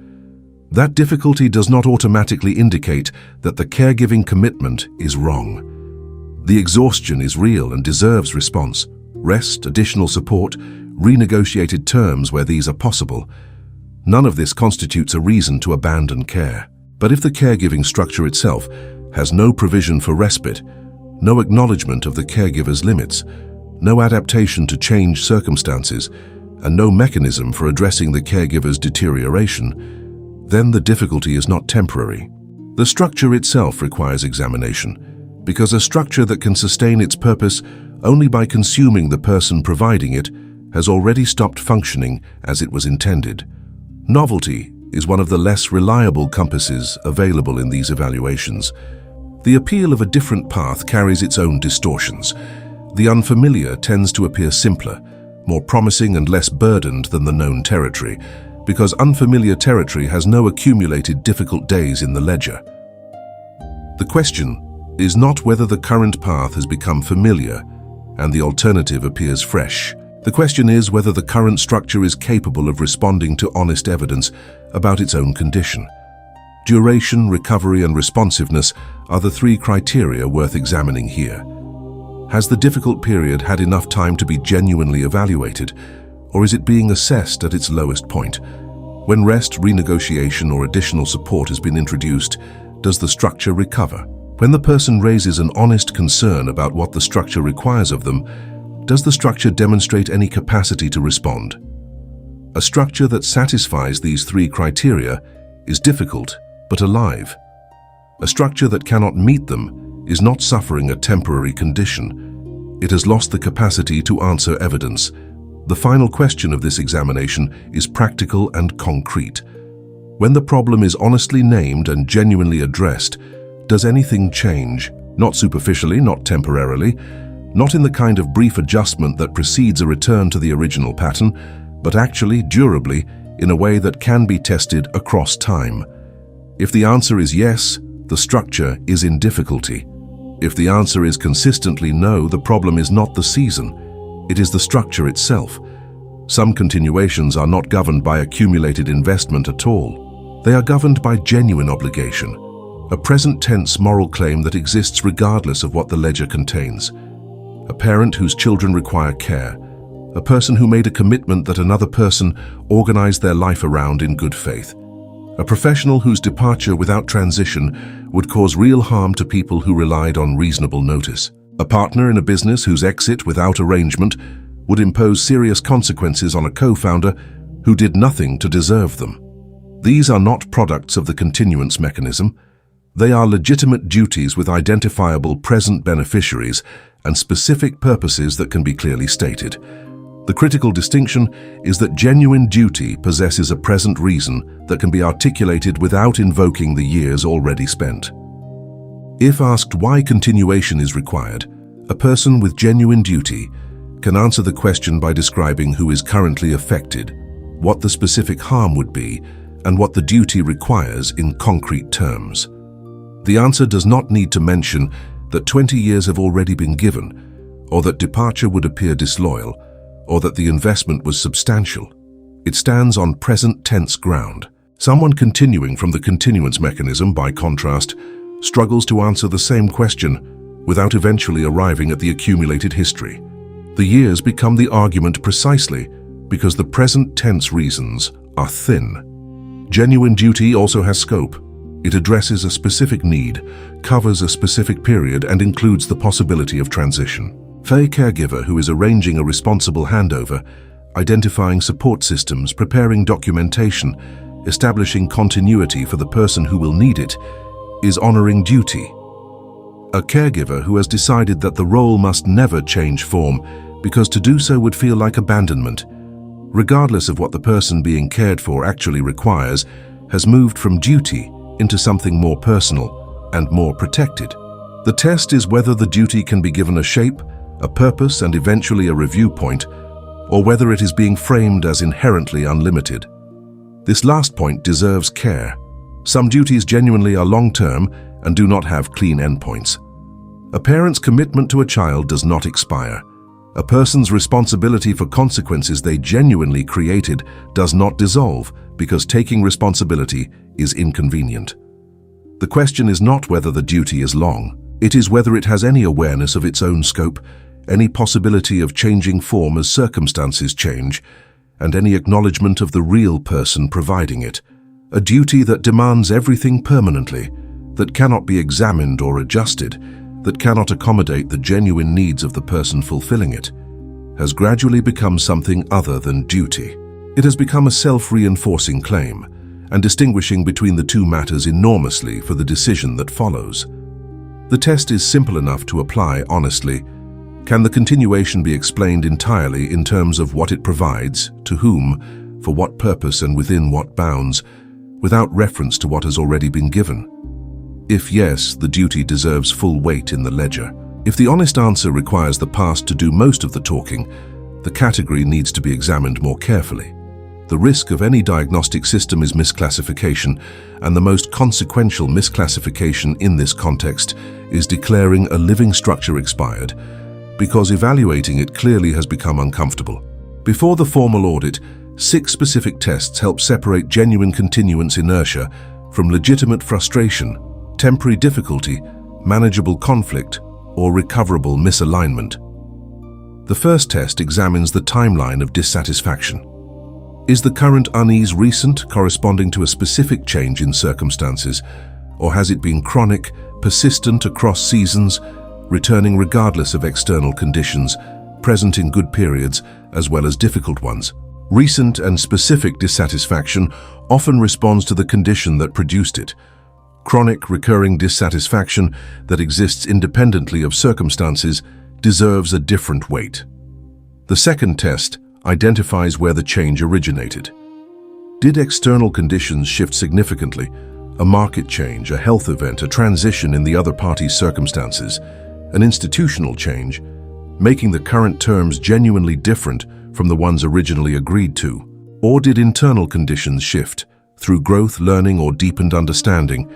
That difficulty does not automatically indicate that the caregiving commitment is wrong. The exhaustion is real and deserves response, rest, additional support, renegotiated terms where these are possible. None of this constitutes a reason to abandon care. But if the caregiving structure itself has no provision for respite, no acknowledgement of the caregiver's limits, no adaptation to changed circumstances, and no mechanism for addressing the caregiver's deterioration, then the difficulty is not temporary. The structure itself requires examination, because a structure that can sustain its purpose only by consuming the person providing it has already stopped functioning as it was intended. Novelty is one of the less reliable compasses available in these evaluations. The appeal of a different path carries its own distortions. The unfamiliar tends to appear simpler, more promising and less burdened than the known territory, because unfamiliar territory has no accumulated difficult days in the ledger. The question is not whether the current path has become familiar and the alternative appears fresh. The question is whether the current structure is capable of responding to honest evidence about its own condition. Duration, recovery, and responsiveness are the three criteria worth examining here. Has the difficult period had enough time to be genuinely evaluated, or is it being assessed at its lowest point? When rest, renegotiation, or additional support has been introduced, does the structure recover? When the person raises an honest concern about what the structure requires of them, does the structure demonstrate any capacity to respond? A structure that satisfies these three criteria is difficult but alive. A structure that cannot meet them is not suffering a temporary condition. It has lost the capacity to answer evidence. The final question of this examination is practical and concrete. When the problem is honestly named and genuinely addressed, does anything change? Not superficially, not temporarily, not in the kind of brief adjustment that precedes a return to the original pattern, but actually, durably, in a way that can be tested across time. If the answer is yes, the structure is in difficulty. If the answer is consistently no, the problem is not the season, it is the structure itself. Some continuations are not governed by accumulated investment at all. They are governed by genuine obligation, a present tense moral claim that exists regardless of what the ledger contains. A parent whose children require care, a person who made a commitment that another person organized their life around in good faith, a professional whose departure without transition would cause real harm to people who relied on reasonable notice, a partner in a business whose exit without arrangement would impose serious consequences on a co-founder who did nothing to deserve them. These are not products of the continuance mechanism. They are legitimate duties with identifiable present beneficiaries and specific purposes that can be clearly stated. The critical distinction is that genuine duty possesses a present reason that can be articulated without invoking the years already spent. If asked why continuation is required, a person with genuine duty can answer the question by describing who is currently affected, what the specific harm would be, and what the duty requires in concrete terms. The answer does not need to mention that 20 years have already been given, or that departure would appear disloyal, or that the investment was substantial. It stands on present tense ground. Someone continuing from the continuance mechanism, by contrast, struggles to answer the same question without eventually arriving at the accumulated history. The years become the argument precisely because the present tense reasons are thin. Genuine duty also has scope. It addresses a specific need, covers a specific period, and includes the possibility of transition. A caregiver who is arranging a responsible handover, identifying support systems, preparing documentation, establishing continuity for the person who will need it, is honoring duty. A caregiver who has decided that the role must never change form because to do so would feel like abandonment, regardless of what the person being cared for actually requires, has moved from duty into something more personal and more protected. The test is whether the duty can be given a shape, a purpose, and eventually a review point, or whether it is being framed as inherently unlimited. This last point deserves care. Some duties genuinely are long-term and do not have clean endpoints. A parent's commitment to a child does not expire. A person's responsibility for consequences they genuinely created does not dissolve because taking responsibility is inconvenient. The question is not whether the duty is long. It is whether it has any awareness of its own scope, any possibility of changing form as circumstances change, and any acknowledgement of the real person providing it. A duty that demands everything permanently, that cannot be examined or adjusted, that cannot accommodate the genuine needs of the person fulfilling it, has gradually become something other than duty. It has become a self-reinforcing claim, and distinguishing between the two matters enormously for the decision that follows. The test is simple enough to apply honestly. Can the continuation be explained entirely in terms of what it provides, to whom, for what purpose and within what bounds, without reference to what has already been given? If yes, the duty deserves full weight in the ledger. If the honest answer requires the past to do most of the talking, the category needs to be examined more carefully. The risk of any diagnostic system is misclassification, and the most consequential misclassification in this context is declaring a living structure expired, because evaluating it clearly has become uncomfortable. Before the formal audit, 6 specific tests help separate genuine continuance inertia from legitimate frustration, temporary difficulty, manageable conflict, or recoverable misalignment. The first test examines the timeline of dissatisfaction. Is the current unease recent, corresponding to a specific change in circumstances, or has it been chronic, persistent across seasons, returning regardless of external conditions, present in good periods as well as difficult ones? Recent and specific dissatisfaction often responds to the condition that produced it. Chronic, recurring dissatisfaction that exists independently of circumstances deserves a different weight. The second test identifies where the change originated. Did external conditions shift significantly? A market change, a health event, a transition in the other party's circumstances, an institutional change, making the current terms genuinely different from the ones originally agreed to? Or did internal conditions shift through growth, learning, or deepened understanding,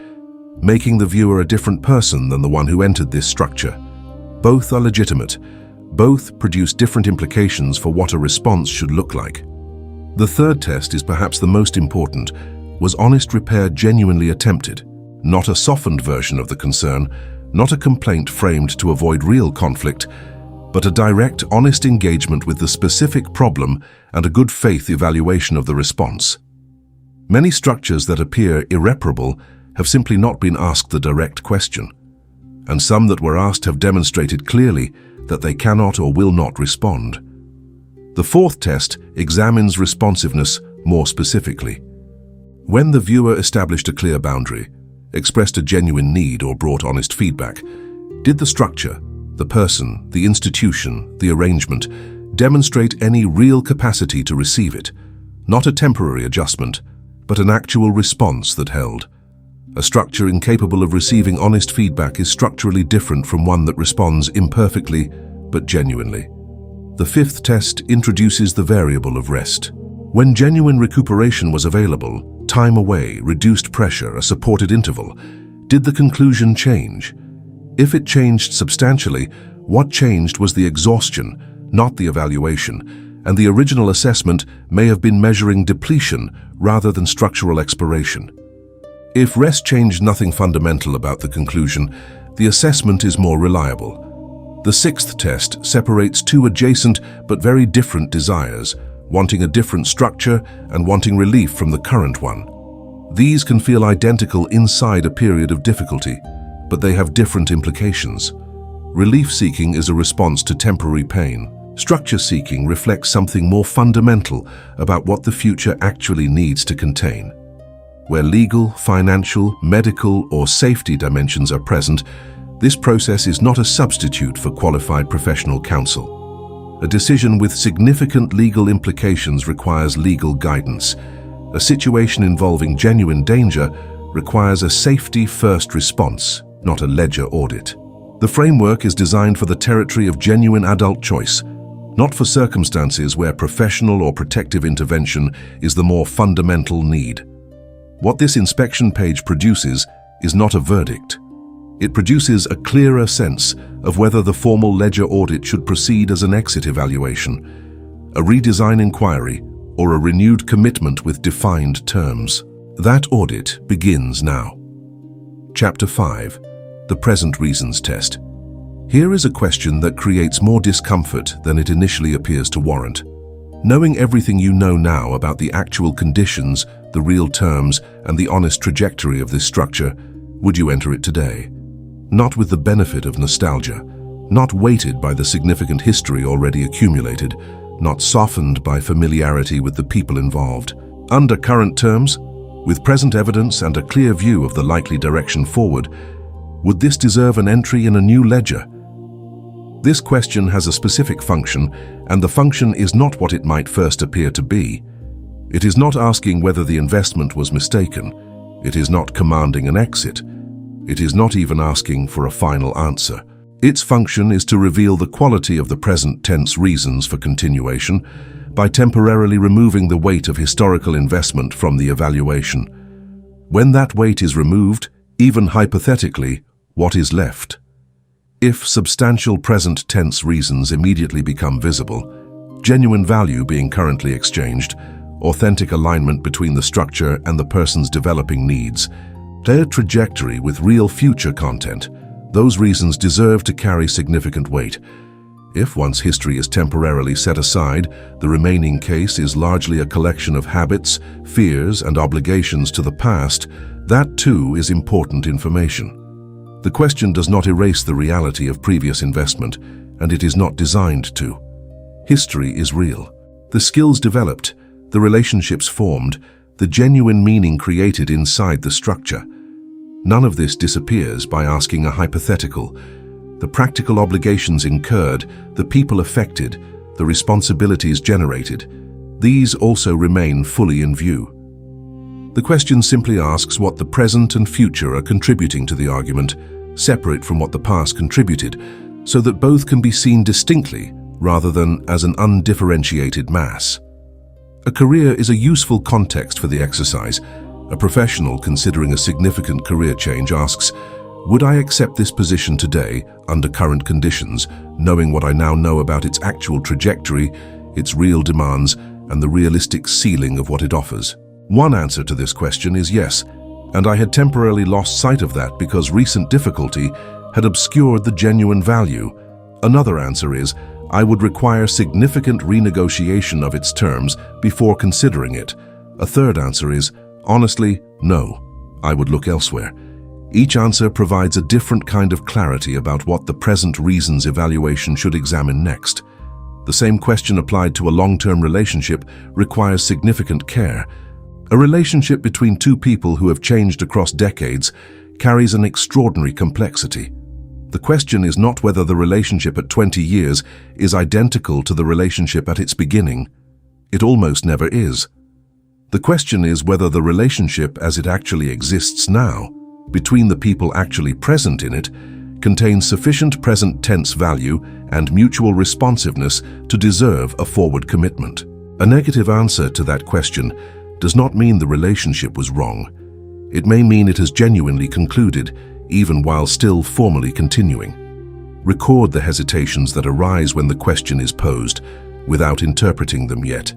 making the viewer a different person than the one who entered this structure? Both are legitimate. Both produce different implications for what a response should look like. The third test is perhaps the most important. Was honest repair genuinely attempted? Not a softened version of the concern, not a complaint framed to avoid real conflict, but a direct, honest engagement with the specific problem and a good faith evaluation of the response. Many structures that appear irreparable have simply not been asked the direct question, and some that were asked have demonstrated clearly that they cannot or will not respond. The fourth test examines responsiveness more specifically. When the viewer established a clear boundary, expressed a genuine need, or brought honest feedback, did the structure, the person, the institution, the arrangement demonstrate any real capacity to receive it? Not a temporary adjustment, but an actual response that held. A structure incapable of receiving honest feedback is structurally different from one that responds imperfectly but genuinely. The fifth test introduces the variable of rest. When genuine recuperation was available, time away, reduced pressure, a supported interval, did the conclusion change? If it changed substantially, what changed was the exhaustion, not the evaluation, and the original assessment may have been measuring depletion rather than structural expiration. If rest changed nothing fundamental about the conclusion, the assessment is more reliable. The sixth test separates two adjacent but very different desires, wanting a different structure and wanting relief from the current one. These can feel identical inside a period of difficulty, but they have different implications. Relief seeking is a response to temporary pain. Structure seeking reflects something more fundamental about what the future actually needs to contain. Where legal, financial, medical, or safety dimensions are present, This process is not a substitute for qualified professional counsel. A decision with significant legal implications requires legal guidance. A situation involving genuine danger requires a safety-first response, not a ledger audit. The framework is designed for the territory of genuine adult choice, not for circumstances where professional or protective intervention is the more fundamental need. What this inspection page produces is not a verdict. It produces a clearer sense of whether the formal ledger audit should proceed as an exit evaluation, a redesign inquiry, or a renewed commitment with defined terms. That audit begins now. Chapter 5. The Present Reasons Test. Here is a question that creates more discomfort than it initially appears to warrant. Knowing everything you know now about the actual conditions, the real terms, and the honest trajectory of this structure, would you enter it today? Not with the benefit of nostalgia, not weighted by the significant history already accumulated, not softened by familiarity with the people involved. Under current terms, with present evidence and a clear view of the likely direction forward, would this deserve an entry in a new ledger? This question has a specific function, and the function is not what it might first appear to be. It is not asking whether the investment was mistaken. It is not commanding an exit. It is not even asking for a final answer. Its function is to reveal the quality of the present tense reasons for continuation by temporarily removing the weight of historical investment from the evaluation. When that weight is removed, even hypothetically, what is left? If substantial present tense reasons immediately become visible, genuine value being currently exchanged, authentic alignment between the structure and the person's developing needs, their trajectory with real future content, those reasons deserve to carry significant weight. If once history is temporarily set aside, the remaining case is largely a collection of habits, fears, and obligations to the past, that too is important information. The question does not erase the reality of previous investment, and it is not designed to. History is real. The skills developed, the relationships formed, the genuine meaning created inside the structure. None of this disappears by asking a hypothetical. The practical obligations incurred, the people affected, the responsibilities generated, these also remain fully in view. The question simply asks what the present and future are contributing to the argument, separate from what the past contributed, so that both can be seen distinctly rather than as an undifferentiated mass. A career is a useful context for the exercise. A professional considering a significant career change asks, would I accept this position today under current conditions, knowing what I now know about its actual trajectory, its real demands, and the realistic ceiling of what it offers? One answer to this question is yes, and I had temporarily lost sight of that because recent difficulty had obscured the genuine value. Another answer is, I would require significant renegotiation of its terms before considering it. A third answer is, honestly, no, I would look elsewhere. Each answer provides a different kind of clarity about what the present reasons evaluation should examine next. The same question applied to a long-term relationship requires significant care. A relationship between two people who have changed across decades carries an extraordinary complexity. The question is not whether the relationship at 20 years is identical to the relationship at its beginning. It almost never is. The question is whether the relationship as it actually exists now, between the people actually present in it, contains sufficient present tense value and mutual responsiveness to deserve a forward commitment. A negative answer to that question does not mean the relationship was wrong. It may mean it has genuinely concluded, even while still formally continuing. Record the hesitations that arise when the question is posed, without interpreting them yet.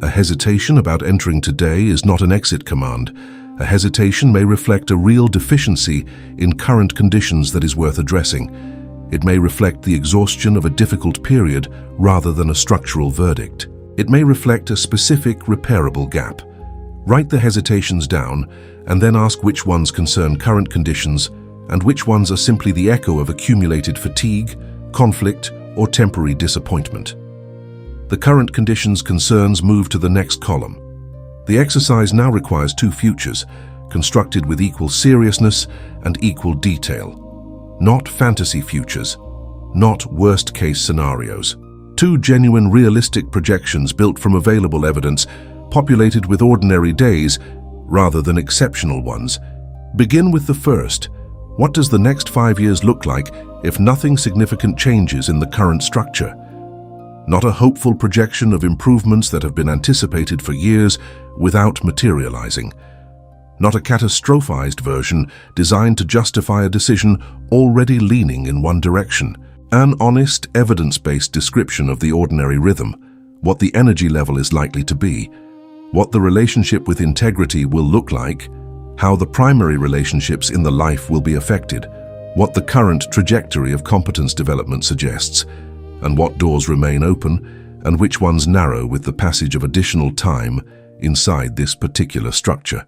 A hesitation about entering today is not an exit command. A hesitation may reflect a real deficiency in current conditions that is worth addressing. It may reflect the exhaustion of a difficult period rather than a structural verdict. It may reflect a specific repairable gap. Write the hesitations down and then ask which ones concern current conditions and which ones are simply the echo of accumulated fatigue, conflict, or temporary disappointment. The current conditions concerns move to the next column. The exercise now requires two futures, constructed with equal seriousness and equal detail. not fantasy futures, not worst-case scenarios. 2 genuine realistic projections built from available evidence, populated with ordinary days rather than exceptional ones. Begin with the first. What does the next 5 years look like if nothing significant changes in the current structure? Not a hopeful projection of improvements that have been anticipated for years without materializing. Not a catastrophized version designed to justify a decision already leaning in one direction. An honest, evidence-based description of the ordinary rhythm, what the energy level is likely to be, what the relationship with integrity will look like, how the primary relationships in the life will be affected, what the current trajectory of competence development suggests, and what doors remain open and which ones narrow with the passage of additional time inside this particular structure.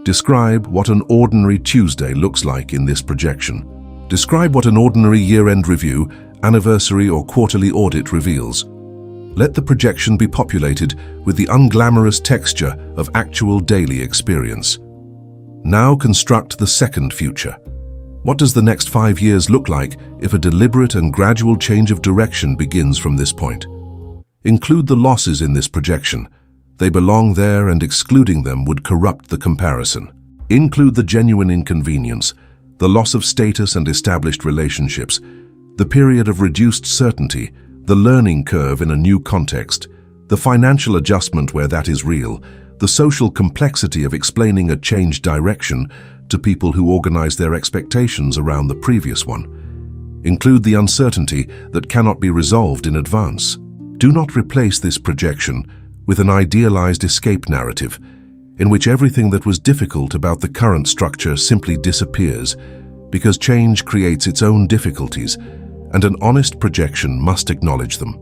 Describe what an ordinary Tuesday looks like in this projection. Describe what an ordinary year-end review, anniversary or quarterly audit reveals. Let the projection be populated with the unglamorous texture of actual daily experience. Now construct the second future. What does the next 5 years look like if a deliberate and gradual change of direction begins from this point? Include the losses in this projection. They belong there, and excluding them would corrupt the comparison. Include the genuine inconvenience, the loss of status and established relationships, the period of reduced certainty, the learning curve in a new context, the financial adjustment where that is real, the social complexity of explaining a changed direction to people who organize their expectations around the previous one. Include the uncertainty that cannot be resolved in advance. Do not replace this projection with an idealized escape narrative in which everything that was difficult about the current structure simply disappears, because change creates its own difficulties, and an honest projection must acknowledge them.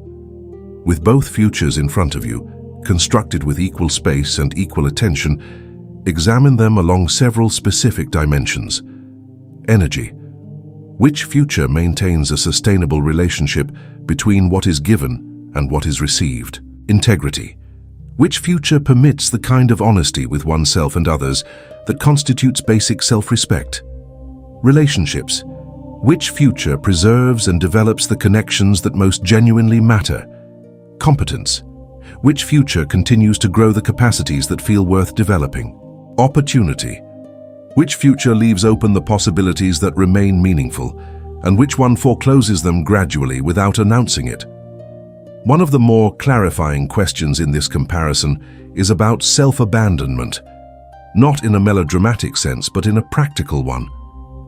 With both futures in front of you, constructed with equal space and equal attention, examine them along several specific dimensions. Energy. Which future maintains a sustainable relationship between what is given and what is received? Integrity. Which future permits the kind of honesty with oneself and others that constitutes basic self-respect? Relationships. Which future preserves and develops the connections that most genuinely matter? Competence. Which future continues to grow the capacities that feel worth developing? Opportunity. Which future leaves open the possibilities that remain meaningful, and which one forecloses them gradually without announcing it? One of the more clarifying questions in this comparison is about self-abandonment, not in a melodramatic sense, but in a practical one.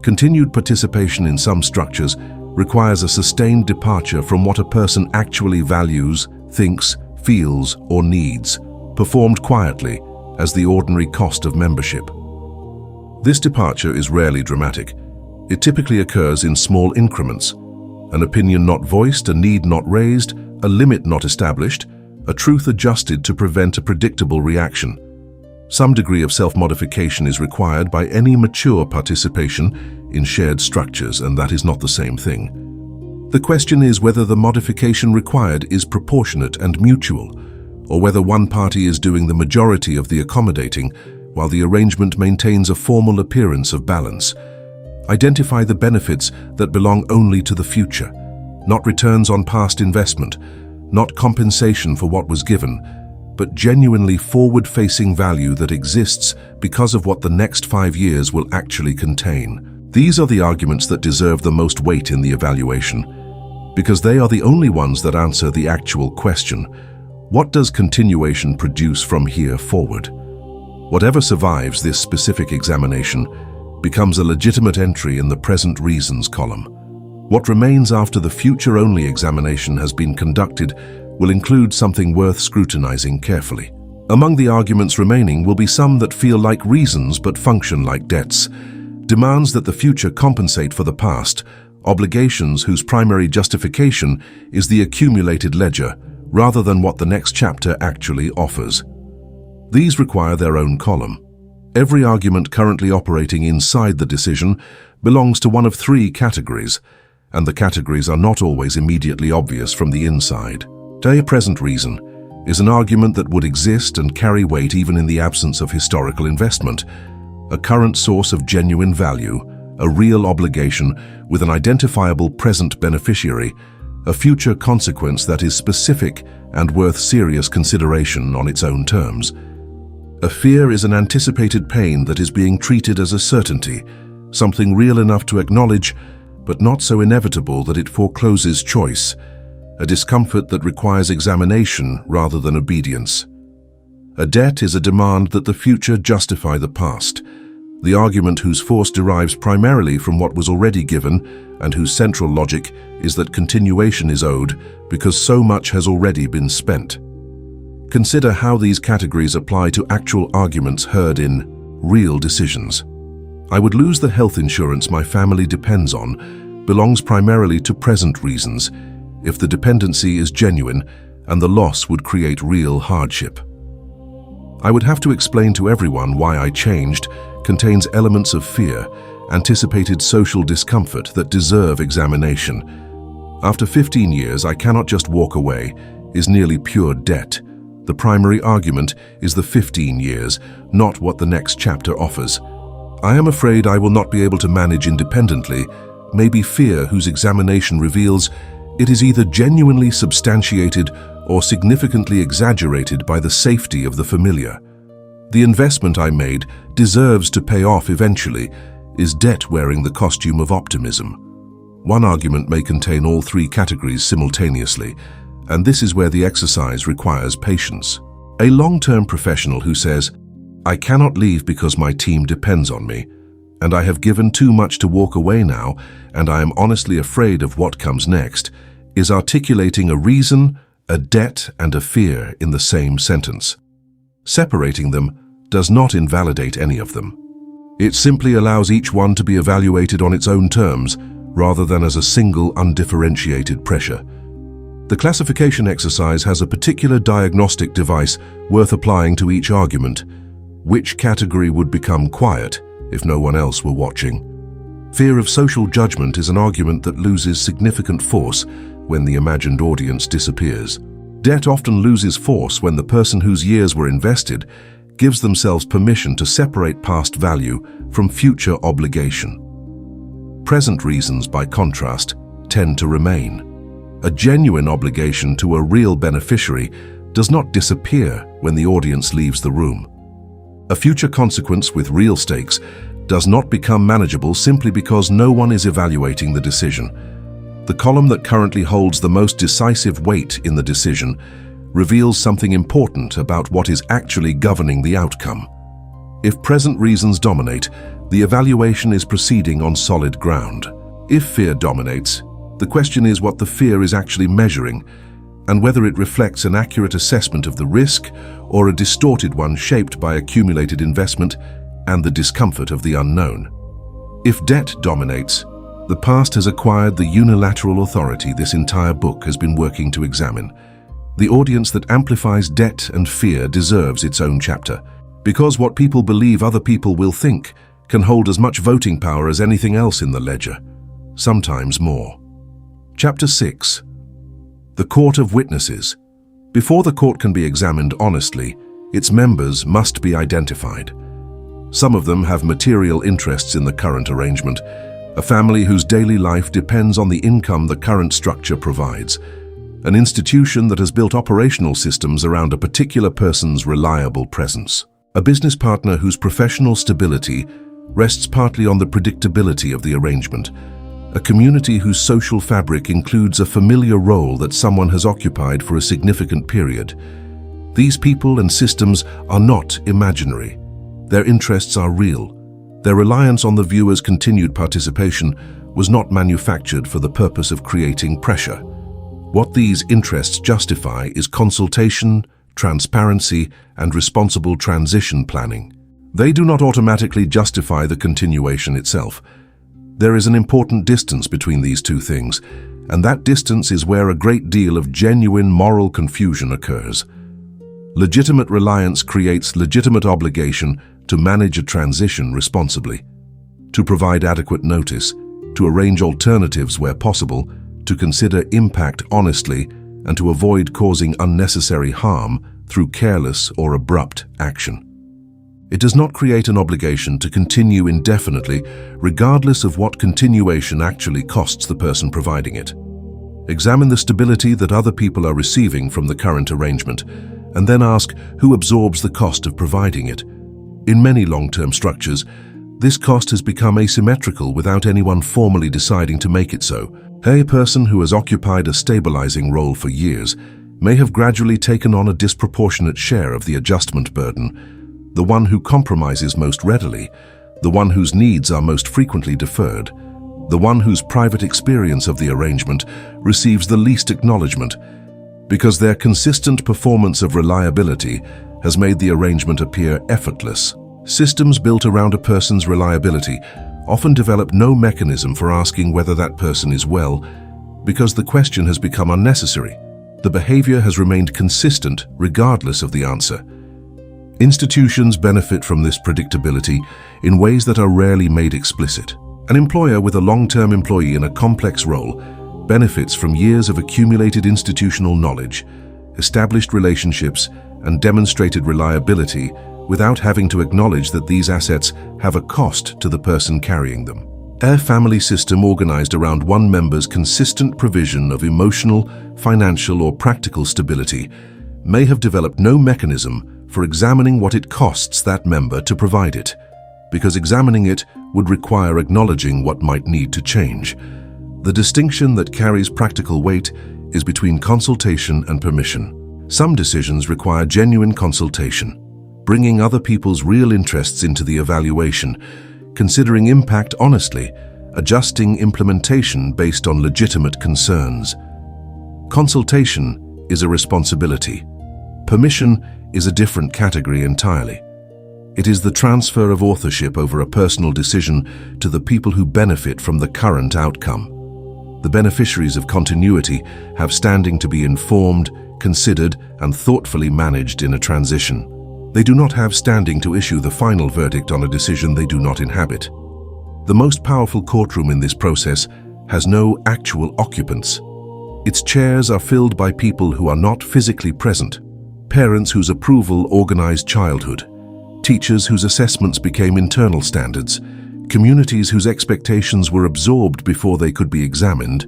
Continued participation in some structures requires a sustained departure from what a person actually values, thinks, feels, or needs, performed quietly as the ordinary cost of membership. This departure is rarely dramatic. It typically occurs in small increments. An opinion not voiced, a need not raised, a limit not established, a truth adjusted to prevent a predictable reaction. Some degree of self-modification is required by any mature participation in shared structures, and that is not the same thing. The question is whether the modification required is proportionate and mutual, or whether one party is doing the majority of the accommodating while the arrangement maintains a formal appearance of balance. Identify the benefits that belong only to the future, not returns on past investment, not compensation for what was given, but genuinely forward-facing value that exists because of what the next 5 years will actually contain. These are the arguments that deserve the most weight in the evaluation, because they are the only ones that answer the actual question: what does continuation produce from here forward? Whatever survives this specific examination becomes a legitimate entry in the present reasons column. What remains after the future-only examination has been conducted will include something worth scrutinizing carefully. Among the arguments remaining will be some that feel like reasons but function like debts, demands that the future compensate for the past, obligations whose primary justification is the accumulated ledger rather than what the next chapter actually offers. These require their own column. Every argument currently operating inside the decision belongs to one of 3 categories, and the categories are not always immediately obvious from the inside. A present reason is an argument that would exist and carry weight even in the absence of historical investment, a current source of genuine value, a real obligation with an identifiable present beneficiary, a future consequence that is specific and worth serious consideration on its own terms. A fear is an anticipated pain that is being treated as a certainty, something real enough to acknowledge, but not so inevitable that it forecloses choice, a discomfort that requires examination rather than obedience. A debt is a demand that the future justify the past, the argument whose force derives primarily from what was already given and whose central logic is that continuation is owed because so much has already been spent. Consider how these categories apply to actual arguments heard in real decisions. I would lose the health insurance my family depends on belongs primarily to present reasons if the dependency is genuine and the loss would create real hardship. I would have to explain to everyone why I changed contains elements of fear, anticipated social discomfort that deserve examination. After 15 years, I cannot just walk away, is nearly pure debt. The primary argument is the 15 years, not what the next chapter offers. I am afraid I will not be able to manage independently, maybe fear whose examination reveals it is either genuinely substantiated or significantly exaggerated by the safety of the familiar. The investment I made deserves to pay off eventually, is debt wearing the costume of optimism. One argument may contain all three categories simultaneously, and this is where the exercise requires patience. A long-term professional who says, "I cannot leave because my team depends on me, and I have given too much to walk away now, and I am honestly afraid of what comes next," is articulating a reason, a debt, and a fear in the same sentence. Separating them does not invalidate any of them. It simply allows each one to be evaluated on its own terms, rather than as a single undifferentiated pressure. The classification exercise has a particular diagnostic device worth applying to each argument. Which category would become quiet if no one else were watching? Fear of social judgment is an argument that loses significant force when the imagined audience disappears. Debt often loses force when the person whose years were invested gives themselves permission to separate past value from future obligation. Present reasons, by contrast, tend to remain. A genuine obligation to a real beneficiary does not disappear when the audience leaves the room. A future consequence with real stakes does not become manageable simply because no one is evaluating the decision. The column that currently holds the most decisive weight in the decision reveals something important about what is actually governing the outcome. If present reasons dominate, the evaluation is proceeding on solid ground. If fear dominates, the question is what the fear is actually measuring, and whether it reflects an accurate assessment of the risk or a distorted one shaped by accumulated investment and the discomfort of the unknown. If debt dominates, the past has acquired the unilateral authority this entire book has been working to examine. The audience that amplifies debt and fear deserves its own chapter, because what people believe other people will think can hold as much voting power as anything else in the ledger, sometimes more. Chapter 6. The Court of Witnesses. Before the court can be examined honestly, its members must be identified. Some of them have material interests in the current arrangement, a family whose daily life depends on the income the current structure provides, an institution that has built operational systems around a particular person's reliable presence, a business partner whose professional stability rests partly on the predictability of the arrangement, a community whose social fabric includes a familiar role that someone has occupied for a significant period. These people and systems are not imaginary. Their interests are real. Their reliance on the viewer's continued participation was not manufactured for the purpose of creating pressure. What these interests justify is consultation, transparency, and responsible transition planning. They do not automatically justify the continuation itself. There is an important distance between these two things, and that distance is where a great deal of genuine moral confusion occurs. Legitimate reliance creates legitimate obligation to manage a transition responsibly, to provide adequate notice, to arrange alternatives where possible, to consider impact honestly, and to avoid causing unnecessary harm through careless or abrupt action. It does not create an obligation to continue indefinitely, regardless of what continuation actually costs the person providing it. Examine the stability that other people are receiving from the current arrangement, and then ask who absorbs the cost of providing it. In many long-term structures, this cost has become asymmetrical without anyone formally deciding to make it so. A person who has occupied a stabilizing role for years may have gradually taken on a disproportionate share of the adjustment burden, the one who compromises most readily, the one whose needs are most frequently deferred, the one whose private experience of the arrangement receives the least acknowledgement, because their consistent performance of reliability has made the arrangement appear effortless. Systems built around a person's reliability often develop no mechanism for asking whether that person is well, because the question has become unnecessary. The behavior has remained consistent regardless of the answer. Institutions benefit from this predictability in ways that are rarely made explicit. An employer with a long-term employee in a complex role benefits from years of accumulated institutional knowledge, established relationships, and demonstrated reliability without having to acknowledge that these assets have a cost to the person carrying them. A family system organized around one member's consistent provision of emotional, financial, or practical stability may have developed no mechanism for examining what it costs that member to provide it, because examining it would require acknowledging what might need to change. The distinction that carries practical weight is between consultation and permission. Some decisions require genuine consultation, bringing other people's real interests into the evaluation, considering impact honestly, adjusting implementation based on legitimate concerns. Consultation is a responsibility. Permission is a different category entirely. It is the transfer of authorship over a personal decision to the people who benefit from the current outcome. The beneficiaries of continuity have standing to be informed, considered, and thoughtfully managed in a transition. They do not have standing to issue the final verdict on a decision they do not inhabit. The most powerful courtroom in this process has no actual occupants. Its chairs are filled by people who are not physically present, parents whose approval organized childhood, teachers whose assessments became internal standards, communities whose expectations were absorbed before they could be examined,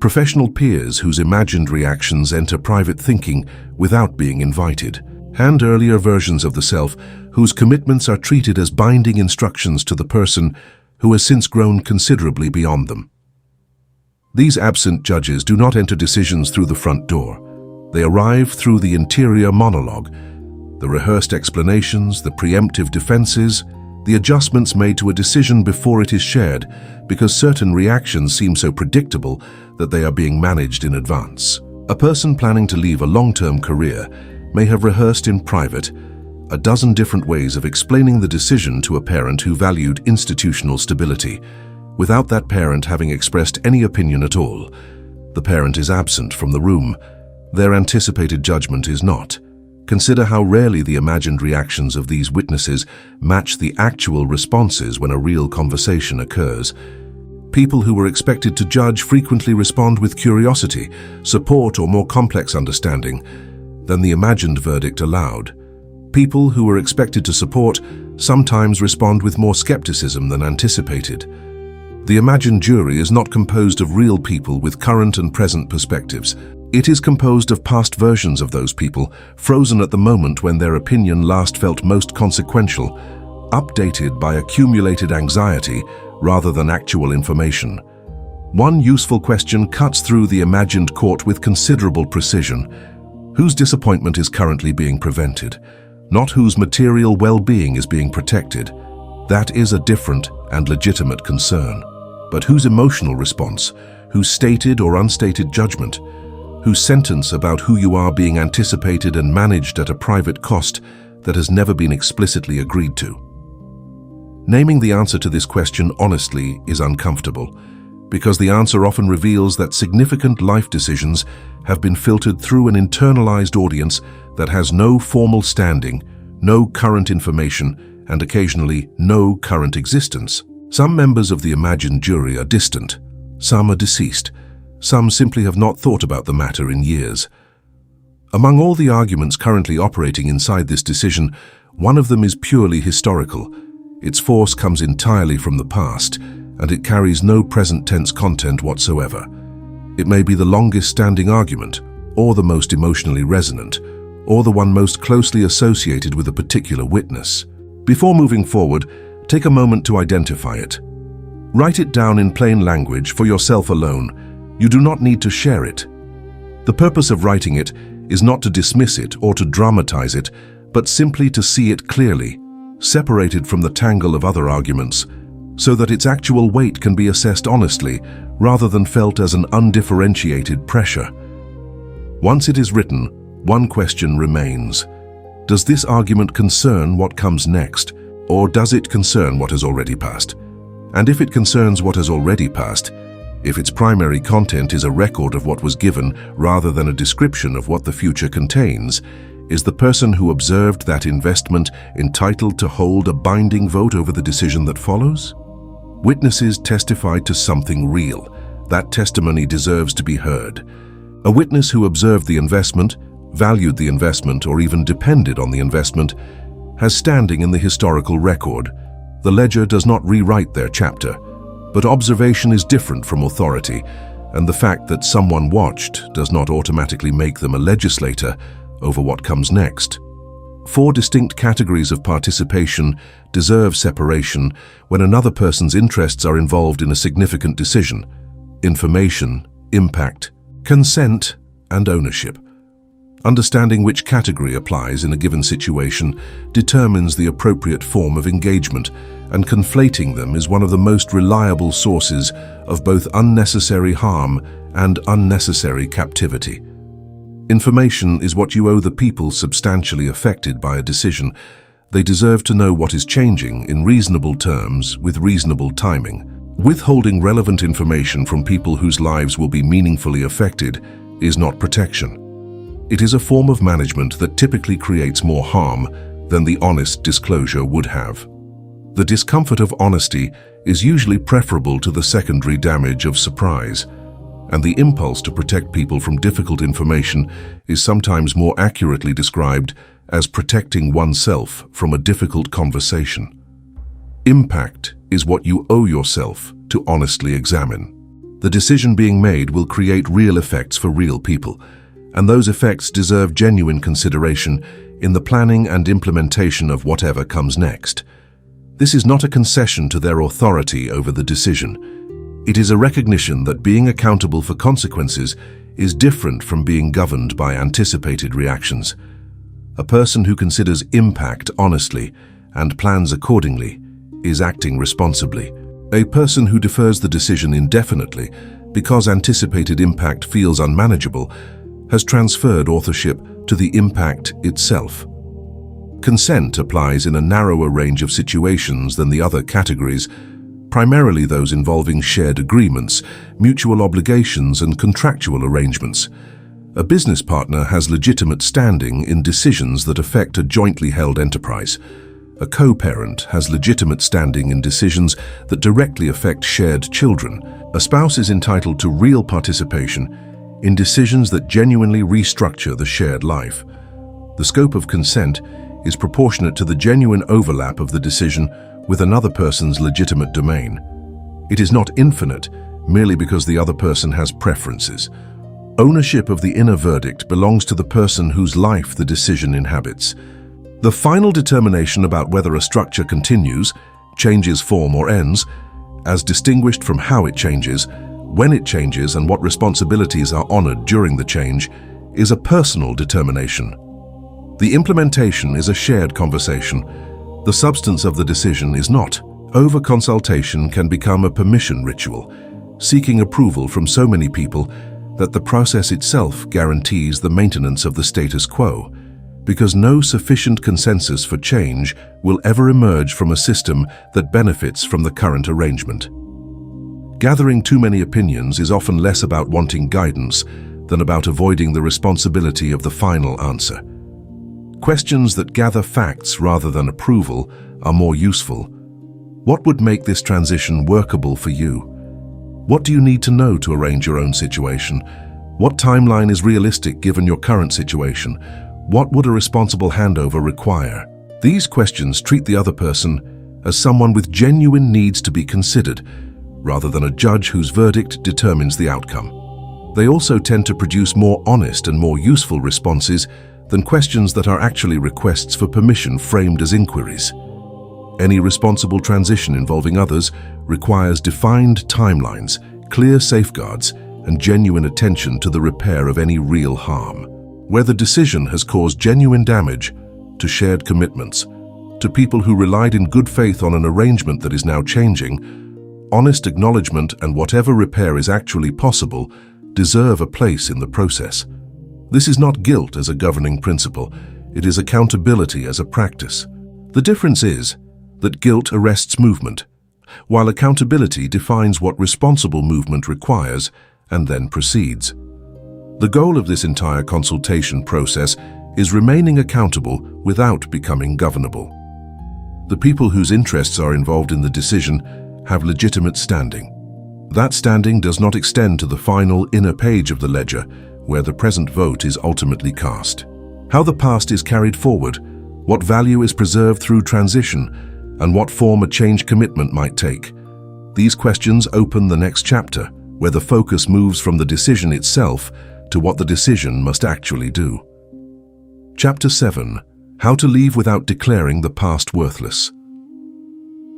professional peers whose imagined reactions enter private thinking without being invited, and earlier versions of the self whose commitments are treated as binding instructions to the person who has since grown considerably beyond them. These absent judges do not enter decisions through the front door. They arrive through the interior monologue, the rehearsed explanations, the preemptive defenses, the adjustments made to a decision before it is shared, because certain reactions seem so predictable that they are being managed in advance. A person planning to leave a long-term career may have rehearsed in private a dozen different ways of explaining the decision to a parent who valued institutional stability, without that parent having expressed any opinion at all. The parent is absent from the room. Their anticipated judgment is not. Consider how rarely the imagined reactions of these witnesses match the actual responses when a real conversation occurs. People who were expected to judge frequently respond with curiosity, support, or more complex understanding than the imagined verdict allowed. People who were expected to support sometimes respond with more skepticism than anticipated. The imagined jury is not composed of real people with current and present perspectives. It is composed of past versions of those people, frozen at the moment when their opinion last felt most consequential, updated by accumulated anxiety rather than actual information. One useful question cuts through the imagined court with considerable precision. Whose disappointment is currently being prevented? Not whose material well-being is being protected. That is a different and legitimate concern. But whose emotional response, whose stated or unstated judgment, whose sentence about who you are being anticipated and managed at a private cost that has never been explicitly agreed to? Naming the answer to this question honestly is uncomfortable, because the answer often reveals that significant life decisions have been filtered through an internalized audience that has no formal standing, no current information, and occasionally no current existence. Some members of the imagined jury are distant, some are deceased, some simply have not thought about the matter in years. Among all the arguments currently operating inside this decision, one of them is purely historical. Its force comes entirely from the past, and it carries no present tense content whatsoever. It may be the longest standing argument, or the most emotionally resonant, or the one most closely associated with a particular witness. Before moving forward, take a moment to identify it. Write it down in plain language for yourself alone. You do not need to share it. The purpose of writing it is not to dismiss it or to dramatize it, but simply to see it clearly, separated from the tangle of other arguments, so that its actual weight can be assessed honestly rather than felt as an undifferentiated pressure. Once it is written, one question remains. Does this argument concern what comes next, or does it concern what has already passed? And if it concerns what has already passed, if its primary content is a record of what was given rather than a description of what the future contains, is the person who observed that investment entitled to hold a binding vote over the decision that follows? Witnesses testified to something real. That testimony deserves to be heard. A witness who observed the investment, valued the investment, or even depended on the investment, has standing in the historical record. The ledger does not rewrite their chapter, but observation is different from authority, and the fact that someone watched does not automatically make them a legislator over what comes next. 4 distinct categories of participation deserve separation when another person's interests are involved in a significant decision: information, impact, consent, and ownership. Understanding which category applies in a given situation determines the appropriate form of engagement, and conflating them is one of the most reliable sources of both unnecessary harm and unnecessary captivity. Information is what you owe the people substantially affected by a decision. They deserve to know what is changing in reasonable terms with reasonable timing. Withholding relevant information from people whose lives will be meaningfully affected is not protection. It is a form of management that typically creates more harm than the honest disclosure would have. The discomfort of honesty is usually preferable to the secondary damage of surprise, and the impulse to protect people from difficult information is sometimes more accurately described as protecting oneself from a difficult conversation. Impact is what you owe yourself to honestly examine. The decision being made will create real effects for real people, and those effects deserve genuine consideration in the planning and implementation of whatever comes next. This is not a concession to their authority over the decision. It is a recognition that being accountable for consequences is different from being governed by anticipated reactions. A person who considers impact honestly and plans accordingly is acting responsibly. A person who defers the decision indefinitely because anticipated impact feels unmanageable has transferred authorship to the impact itself. Consent applies in a narrower range of situations than the other categories, primarily those involving shared agreements, mutual obligations, and contractual arrangements. A business partner has legitimate standing in decisions that affect a jointly held enterprise. A co-parent has legitimate standing in decisions that directly affect shared children. A spouse is entitled to real participation in decisions that genuinely restructure the shared life. The scope of consent is proportionate to the genuine overlap of the decision with another person's legitimate domain. It is not infinite merely because the other person has preferences. Ownership of the inner verdict belongs to the person whose life the decision inhabits. The final determination about whether a structure continues, changes form, or ends, as distinguished from how it changes, when it changes, and what responsibilities are honored during the change, is a personal determination. The implementation is a shared conversation. The substance of the decision is not. Over-consultation can become a permission ritual, seeking approval from so many people that the process itself guarantees the maintenance of the status quo, because no sufficient consensus for change will ever emerge from a system that benefits from the current arrangement. Gathering too many opinions is often less about wanting guidance than about avoiding the responsibility of the final answer. Questions that gather facts rather than approval are more useful. What would make this transition workable for you? What do you need to know to arrange your own situation? What timeline is realistic given your current situation? What would a responsible handover require? These questions treat the other person as someone with genuine needs to be considered, rather than a judge whose verdict determines the outcome. They also tend to produce more honest and more useful responses than questions that are actually requests for permission framed as inquiries. Any responsible transition involving others requires defined timelines, clear safeguards, and genuine attention to the repair of any real harm. Where the decision has caused genuine damage to shared commitments, to people who relied in good faith on an arrangement that is now changing, honest acknowledgement and whatever repair is actually possible deserve a place in the process. This is not guilt as a governing principle, it is accountability as a practice. The difference is that guilt arrests movement, while accountability defines what responsible movement requires and then proceeds. The goal of this entire consultation process is remaining accountable without becoming governable. The people whose interests are involved in the decision have legitimate standing. That standing does not extend to the final inner page of the ledger, where the present vote is ultimately cast. How the past is carried forward, what value is preserved through transition, and what form a change commitment might take. These questions open the next chapter, where the focus moves from the decision itself to what the decision must actually do. Chapter 7. How to leave without declaring the past worthless.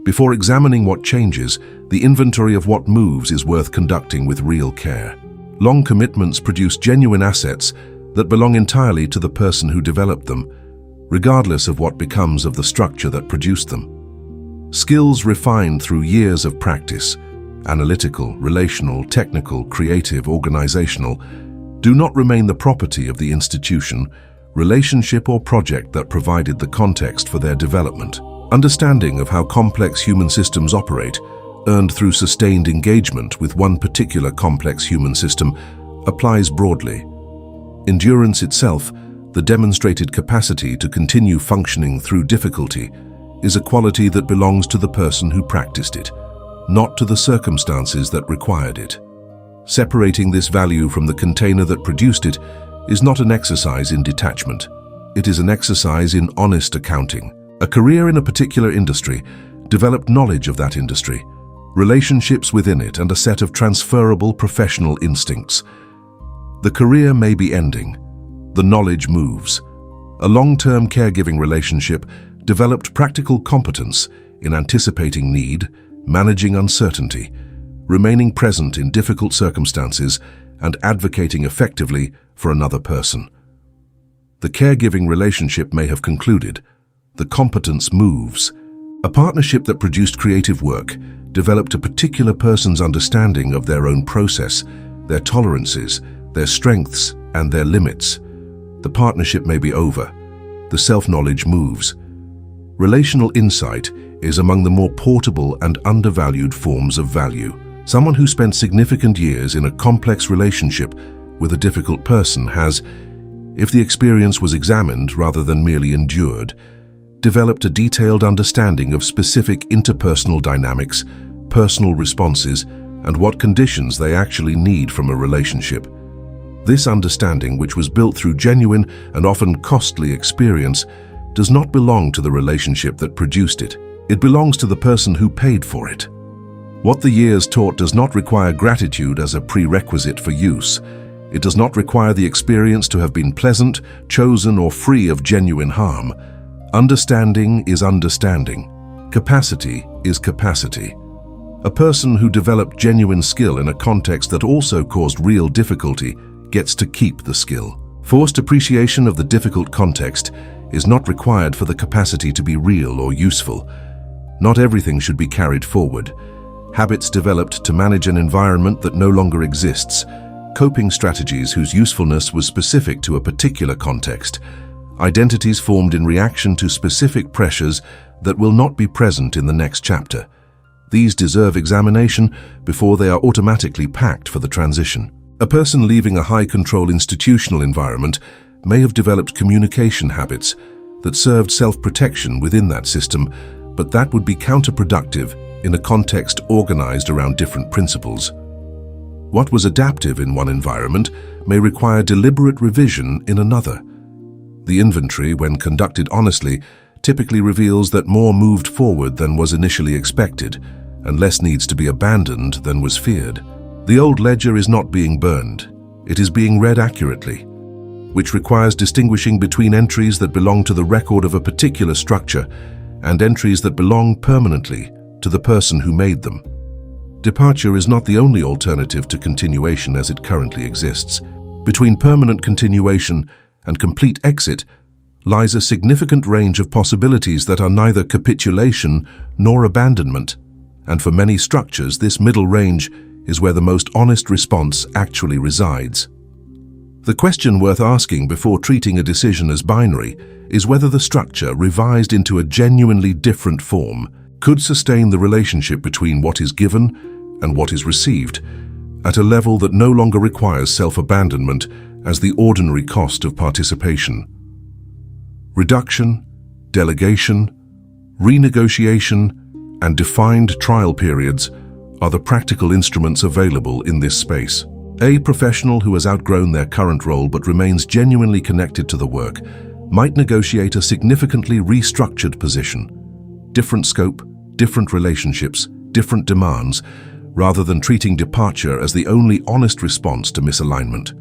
Before examining what changes, the inventory of what moves is worth conducting with real care. Long commitments produce genuine assets that belong entirely to the person who developed them, regardless of what becomes of the structure that produced them. Skills refined through years of practice, analytical, relational, technical, creative, organizational, do not remain the property of the institution, relationship, or project that provided the context for their development. Understanding of how complex human systems operate, earned through sustained engagement with one particular complex human system, applies broadly. Endurance itself, the demonstrated capacity to continue functioning through difficulty, is a quality that belongs to the person who practiced it, not to the circumstances that required it. Separating this value from the container that produced it is not an exercise in detachment. It is an exercise in honest accounting. A career in a particular industry, developed knowledge of that industry, relationships within it, and a set of transferable professional instincts. The career may be ending. The knowledge moves. A long-term caregiving relationship developed practical competence in anticipating need, managing uncertainty, remaining present in difficult circumstances, and advocating effectively for another person. The caregiving relationship may have concluded. The competence moves. A partnership that produced creative work developed a particular person's understanding of their own process, their tolerances, their strengths, and their limits. The partnership may be over. The self-knowledge moves. Relational insight is among the more portable and undervalued forms of value. Someone who spent significant years in a complex relationship with a difficult person has, if the experience was examined rather than merely endured, developed a detailed understanding of specific interpersonal dynamics, personal responses, and what conditions they actually need from a relationship. This understanding, which was built through genuine and often costly experience, does not belong to the relationship that produced it. It belongs to the person who paid for it. What the years taught does not require gratitude as a prerequisite for use. It does not require the experience to have been pleasant, chosen, or free of genuine harm. Understanding is understanding. Capacity is capacity. A person who developed genuine skill in a context that also caused real difficulty gets to keep the skill. Forced appreciation of the difficult context is not required for the capacity to be real or useful. Not everything should be carried forward. Habits developed to manage an environment that no longer exists. Coping strategies whose usefulness was specific to a particular context. Identities formed in reaction to specific pressures that will not be present in the next chapter. These deserve examination before they are automatically packed for the transition. A person leaving a high-control institutional environment may have developed communication habits that served self-protection within that system, but that would be counterproductive in a context organized around different principles. What was adaptive in one environment may require deliberate revision in another. The inventory, when conducted honestly, typically reveals that more moved forward than was initially expected, and less needs to be abandoned than was feared. The old ledger is not being burned. It is being read accurately, which requires distinguishing between entries that belong to the record of a particular structure and entries that belong permanently to the person who made them. Departure is not the only alternative to continuation as it currently exists. Between permanent continuation and complete exit lies a significant range of possibilities that are neither capitulation nor abandonment, and for many structures this middle range is where the most honest response actually resides. The question worth asking before treating a decision as binary is whether the structure, revised into a genuinely different form, could sustain the relationship between what is given and what is received, at a level that no longer requires self-abandonment as the ordinary cost of participation. Reduction, delegation, renegotiation, and defined trial periods are the practical instruments available in this space. A professional who has outgrown their current role but remains genuinely connected to the work might negotiate a significantly restructured position. Different scope, different relationships, different demands, rather than treating departure as the only honest response to misalignment.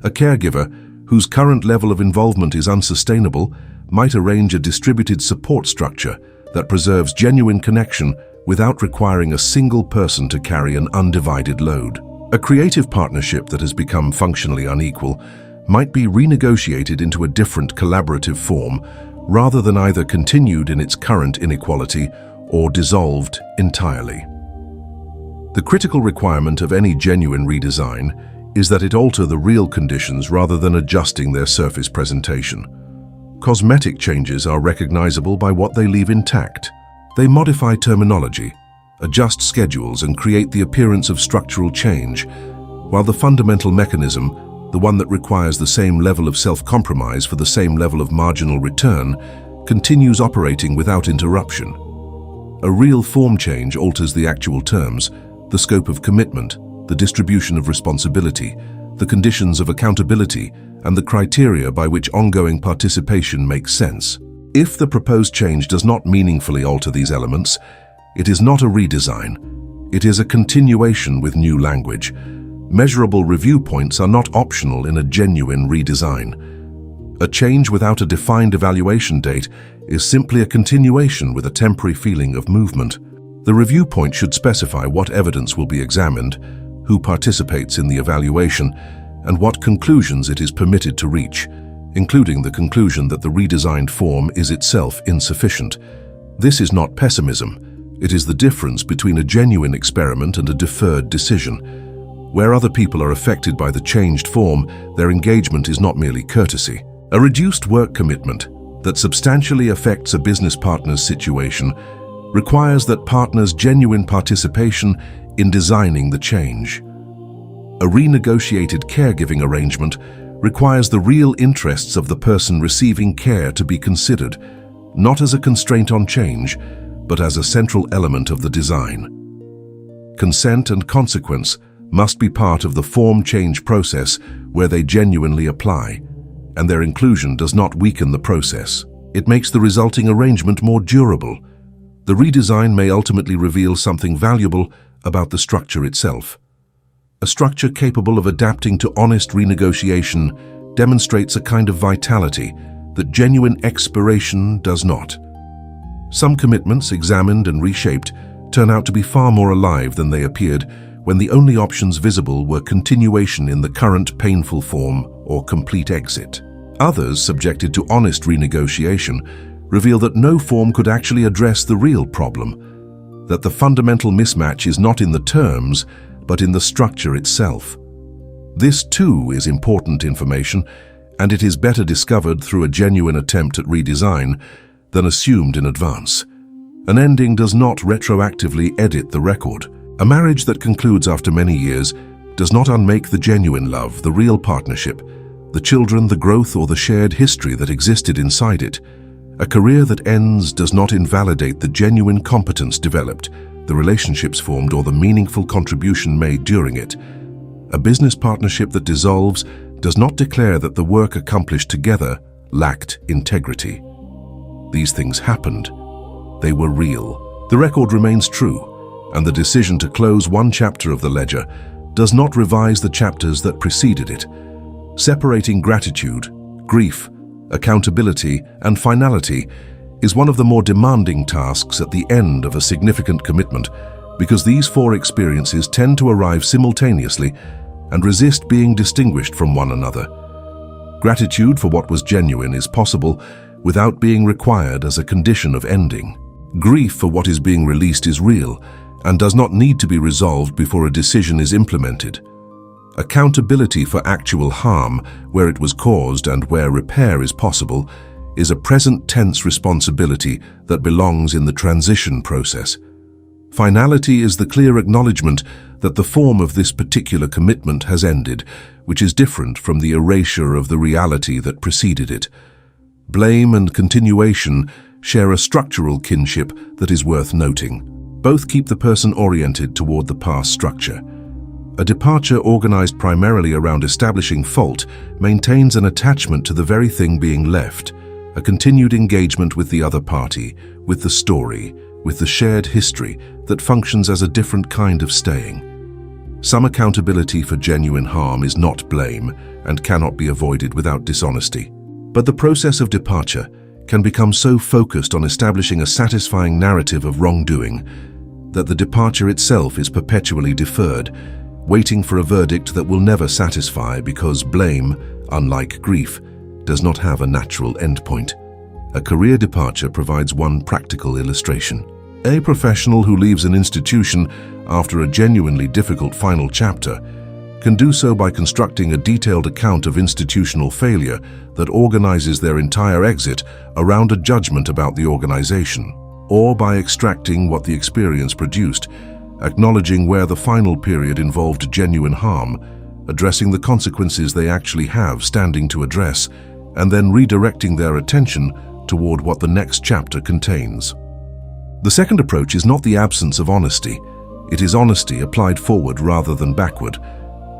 A caregiver whose current level of involvement is unsustainable might arrange a distributed support structure that preserves genuine connection without requiring a single person to carry an undivided load. A creative partnership that has become functionally unequal might be renegotiated into a different collaborative form rather than either continued in its current inequality or dissolved entirely. The critical requirement of any genuine redesign is that it alter the real conditions rather than adjusting their surface presentation. Cosmetic changes are recognizable by what they leave intact. They modify terminology, adjust schedules, and create the appearance of structural change, while the fundamental mechanism, the one that requires the same level of self-compromise for the same level of marginal return, continues operating without interruption. A real form change alters the actual terms, the scope of commitment, the distribution of responsibility, the conditions of accountability, and the criteria by which ongoing participation makes sense. If the proposed change does not meaningfully alter these elements, it is not a redesign. It is a continuation with new language. Measurable review points are not optional in a genuine redesign. A change without a defined evaluation date is simply a continuation with a temporary feeling of movement. The review point should specify what evidence will be examined, who participates in the evaluation, and what conclusions it is permitted to reach, including the conclusion that the redesigned form is itself insufficient. This is not pessimism. It is the difference between a genuine experiment and a deferred decision. Where other people are affected by the changed form, their engagement is not merely courtesy. A reduced work commitment that substantially affects a business partner's situation requires that partners' genuine participation in designing the change. A renegotiated caregiving arrangement requires the real interests of the person receiving care to be considered, not as a constraint on change, but as a central element of the design. Consent and consequence must be part of the form change process where they genuinely apply, and their inclusion does not weaken the process. It makes the resulting arrangement more durable. The redesign may ultimately reveal something valuable about the structure itself. A structure capable of adapting to honest renegotiation demonstrates a kind of vitality that genuine expiration does not. Some commitments, examined and reshaped, turn out to be far more alive than they appeared when the only options visible were continuation in the current painful form or complete exit. Others, subjected to honest renegotiation, reveal that no form could actually address the real problem, that the fundamental mismatch is not in the terms, but in the structure itself. This too is important information, and it is better discovered through a genuine attempt at redesign than assumed in advance. An ending does not retroactively edit the record. A marriage that concludes after many years does not unmake the genuine love, the real partnership, the children, the growth, or the shared history that existed inside it. A career that ends does not invalidate the genuine competence developed, the relationships formed, or the meaningful contribution made during it. A business partnership that dissolves does not declare that the work accomplished together lacked integrity. These things happened. They were real. The record remains true, and the decision to close one chapter of the ledger does not revise the chapters that preceded it. Separating gratitude, grief, accountability, and finality is one of the more demanding tasks at the end of a significant commitment, because these four experiences tend to arrive simultaneously and resist being distinguished from one another. Gratitude for what was genuine is possible without being required as a condition of ending. Grief for what is being released is real and does not need to be resolved before a decision is implemented. Accountability for actual harm, where it was caused and where repair is possible, is a present tense responsibility that belongs in the transition process. Finality is the clear acknowledgement that the form of this particular commitment has ended, which is different from the erasure of the reality that preceded it. Blame and continuation share a structural kinship that is worth noting. Both keep the person oriented toward the past structure. A departure organized primarily around establishing fault maintains an attachment to the very thing being left, a continued engagement with the other party, with the story, with the shared history that functions as a different kind of staying. Some accountability for genuine harm is not blame and cannot be avoided without dishonesty. But the process of departure can become so focused on establishing a satisfying narrative of wrongdoing that the departure itself is perpetually deferred, waiting for a verdict that will never satisfy because blame, unlike grief, does not have a natural endpoint. A career departure provides one practical illustration. A professional who leaves an institution after a genuinely difficult final chapter can do so by constructing a detailed account of institutional failure that organizes their entire exit around a judgment about the organization, or by extracting what the experience produced, acknowledging where the final period involved genuine harm, addressing the consequences they actually have standing to address, and then redirecting their attention toward what the next chapter contains. The second approach is not the absence of honesty. It is honesty applied forward rather than backward.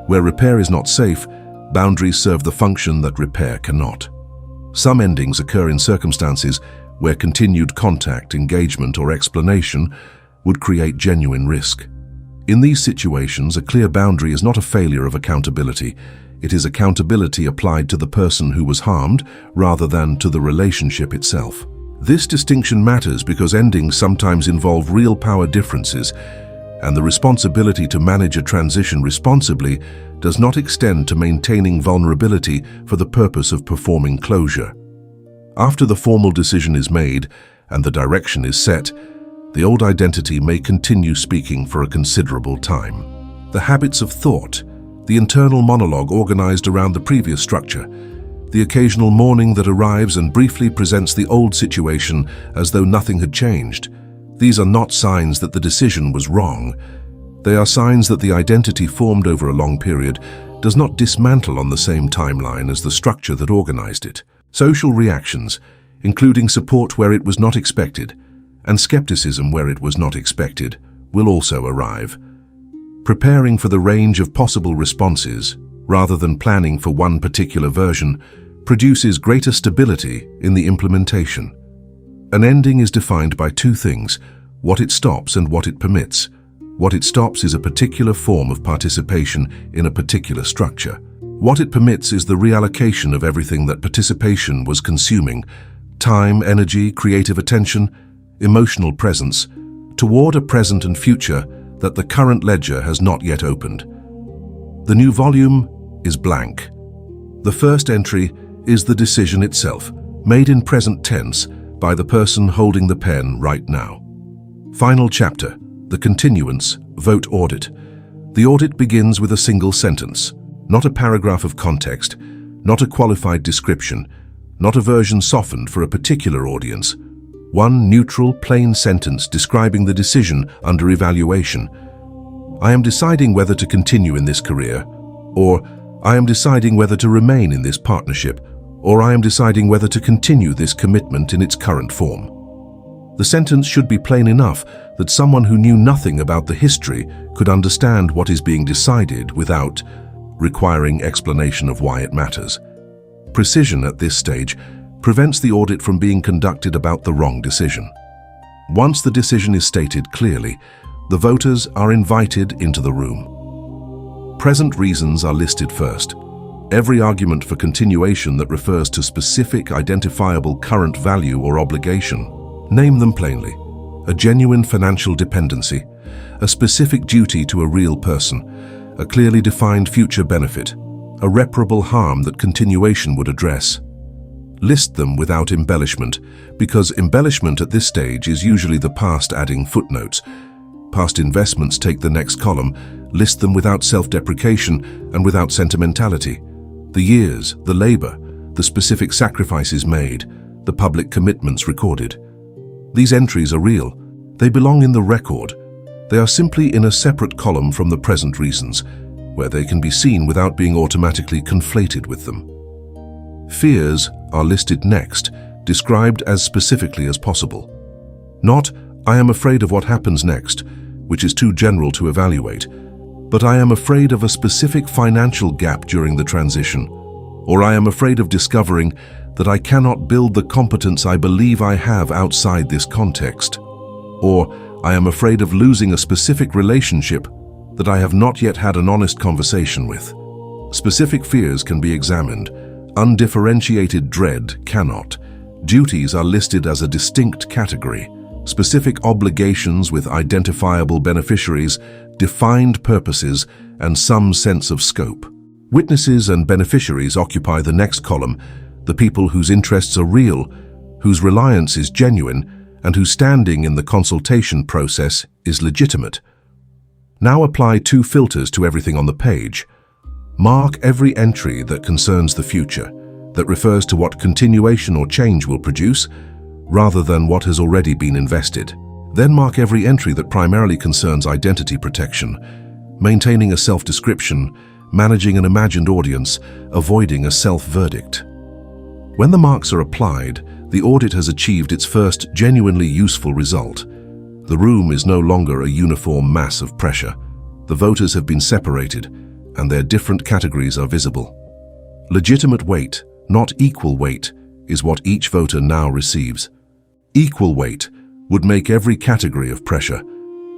Where repair is not safe, boundaries serve the function that repair cannot. Some endings occur in circumstances where continued contact, engagement, or explanation would create genuine risk. In these situations, a clear boundary is not a failure of accountability. It is accountability applied to the person who was harmed rather than to the relationship itself. This distinction matters because endings sometimes involve real power differences, and the responsibility to manage a transition responsibly does not extend to maintaining vulnerability for the purpose of performing closure. After the formal decision is made and the direction is set, the old identity may continue speaking for a considerable time. The habits of thought, the internal monologue organized around the previous structure, the occasional mourning that arrives and briefly presents the old situation as though nothing had changed. These are not signs that the decision was wrong. They are signs that the identity formed over a long period does not dismantle on the same timeline as the structure that organized it. Social reactions, including support where it was not expected, and skepticism where it was not expected, will also arrive. Preparing for the range of possible responses, rather than planning for one particular version, produces greater stability in the implementation. An ending is defined by two things: what it stops and what it permits. What it stops is a particular form of participation in a particular structure. What it permits is the reallocation of everything that participation was consuming: time, energy, creative attention, emotional presence, toward a present and future that the current ledger has not yet opened. The new volume is blank. The first entry is the decision itself, made in present tense by the person holding the pen right now. Final chapter, the continuance, vote audit. The audit begins with a single sentence, not a paragraph of context, not a qualified description, not a version softened for a particular audience. One neutral, plain sentence describing the decision under evaluation. I am deciding whether to continue in this career, or I am deciding whether to remain in this partnership, or I am deciding whether to continue this commitment in its current form. The sentence should be plain enough that someone who knew nothing about the history could understand what is being decided without requiring explanation of why it matters. Precision at this stage prevents the audit from being conducted about the wrong decision. Once the decision is stated clearly, the voters are invited into the room. Present reasons are listed first. Every argument for continuation that refers to specific identifiable current value or obligation, name them plainly. A genuine financial dependency, a specific duty to a real person, a clearly defined future benefit, a reparable harm that continuation would address. List them without embellishment, because embellishment at this stage is usually the past adding footnotes. Past investments take the next column. List them without self-deprecation and without sentimentality. The years, the labor, the specific sacrifices made, the public commitments recorded. These entries are real. They belong in the record. They are simply in a separate column from the present reasons, where they can be seen without being automatically conflated with them. Fears are listed next, described as specifically as possible. Not, I am afraid of what happens next, which is too general to evaluate, but I am afraid of a specific financial gap during the transition, or I am afraid of discovering that I cannot build the competence I believe I have outside this context, or I am afraid of losing a specific relationship that I have not yet had an honest conversation with. Specific fears can be examined. Undifferentiated dread cannot. Duties are listed as a distinct category. Specific obligations with identifiable beneficiaries, defined purposes, and some sense of scope. Witnesses and beneficiaries occupy the next column, the people whose interests are real, whose reliance is genuine, and whose standing in the consultation process is legitimate. Now apply two filters to everything on the page. Mark every entry that concerns the future, that refers to what continuation or change will produce, rather than what has already been invested. Then mark every entry that primarily concerns identity protection, maintaining a self-description, managing an imagined audience, avoiding a self-verdict. When the marks are applied, the audit has achieved its first genuinely useful result. The room is no longer a uniform mass of pressure. The voters have been separated, and their different categories are visible. Legitimate weight, not equal weight, is what each voter now receives. Equal weight would make every category of pressure,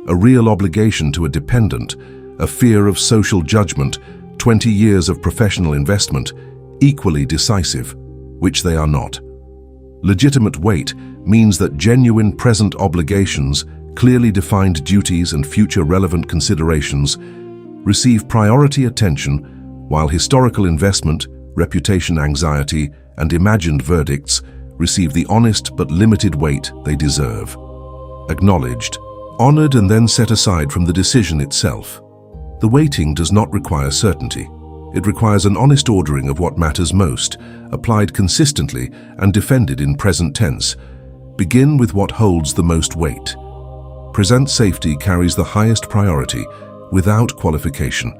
a real obligation to a dependent, a fear of social judgment, 20 years of professional investment, equally decisive, which they are not. Legitimate weight means that genuine present obligations, clearly defined duties and future relevant considerations receive priority attention, while historical investment, reputation anxiety, and imagined verdicts receive the honest but limited weight they deserve. Acknowledged, honored, and then set aside from the decision itself. The weighting does not require certainty. It requires an honest ordering of what matters most, applied consistently and defended in present tense. Begin with what holds the most weight. Present safety carries the highest priority, without qualification.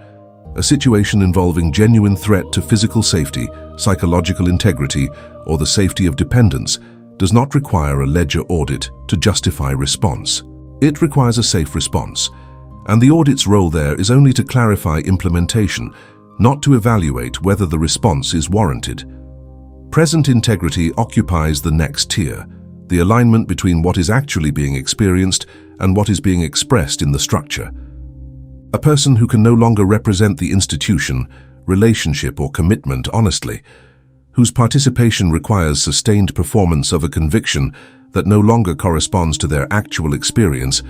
A situation involving genuine threat to physical safety, psychological integrity, or the safety of dependents does not require a ledger audit to justify response. It requires a safe response, and the audit's role there is only to clarify implementation, not to evaluate whether the response is warranted. Present integrity occupies the next tier, the alignment between what is actually being experienced and what is being expressed in the structure. A person who can no longer represent the institution, relationship, or commitment honestly, whose participation requires sustained performance of a conviction that no longer corresponds to their actual experience,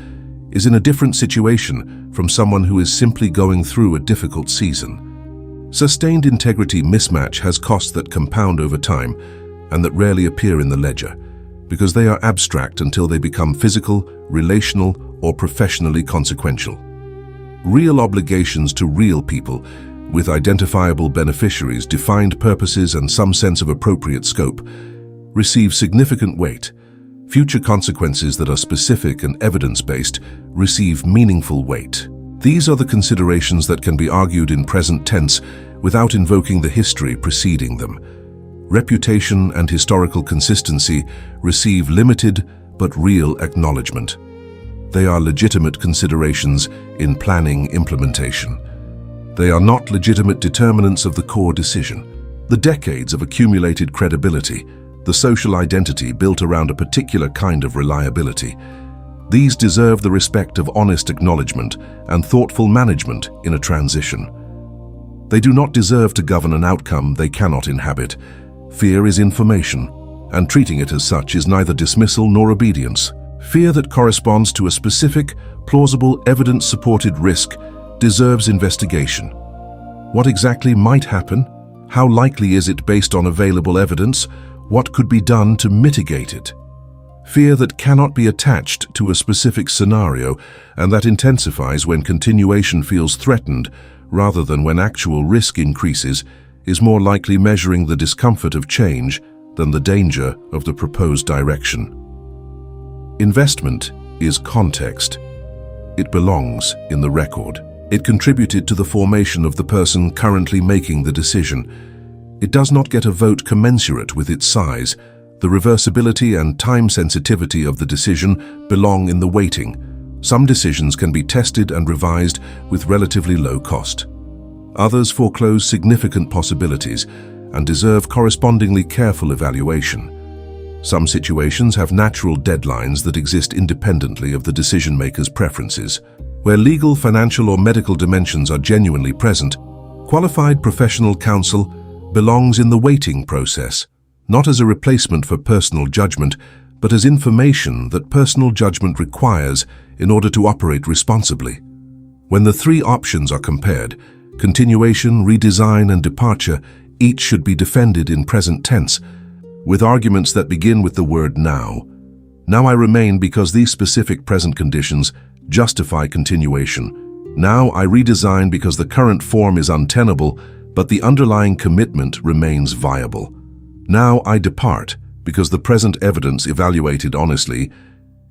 is in a different situation from someone who is simply going through a difficult season. Sustained integrity mismatch has costs that compound over time and that rarely appear in the ledger, because they are abstract until they become physical, relational, or professionally consequential. Real obligations to real people, with identifiable beneficiaries, defined purposes, and some sense of appropriate scope, receive significant weight. Future consequences that are specific and evidence-based receive meaningful weight. These are the considerations that can be argued in present tense without invoking the history preceding them. Reputation and historical consistency receive limited but real acknowledgement. They are legitimate considerations in planning implementation. They are not legitimate determinants of the core decision. The decades of accumulated credibility, the social identity built around a particular kind of reliability, these deserve the respect of honest acknowledgement and thoughtful management in a transition. They do not deserve to govern an outcome they cannot inhabit. Fear is information, and treating it as such is neither dismissal nor obedience. Fear that corresponds to a specific, plausible, evidence-supported risk deserves investigation. What exactly might happen? How likely is it based on available evidence? What could be done to mitigate it? Fear that cannot be attached to a specific scenario and that intensifies when continuation feels threatened rather than when actual risk increases is more likely measuring the discomfort of change than the danger of the proposed direction. Investment is context. It belongs in the record. It contributed to the formation of the person currently making the decision. It does not get a vote commensurate with its size. The reversibility and time sensitivity of the decision belong in the weighting. Some decisions can be tested and revised with relatively low cost. Others foreclose significant possibilities and deserve correspondingly careful evaluation. Some situations have natural deadlines that exist independently of the decision-maker's preferences. Where legal, financial, or medical dimensions are genuinely present, qualified professional counsel belongs in the weighting process, not as a replacement for personal judgment, but as information that personal judgment requires in order to operate responsibly. When the three options are compared, continuation, redesign, and departure, each should be defended in present tense, with arguments that begin with the word now. Now I remain because these specific present conditions justify continuation. Now I redesign because the current form is untenable, but the underlying commitment remains viable. Now I depart because the present evidence evaluated honestly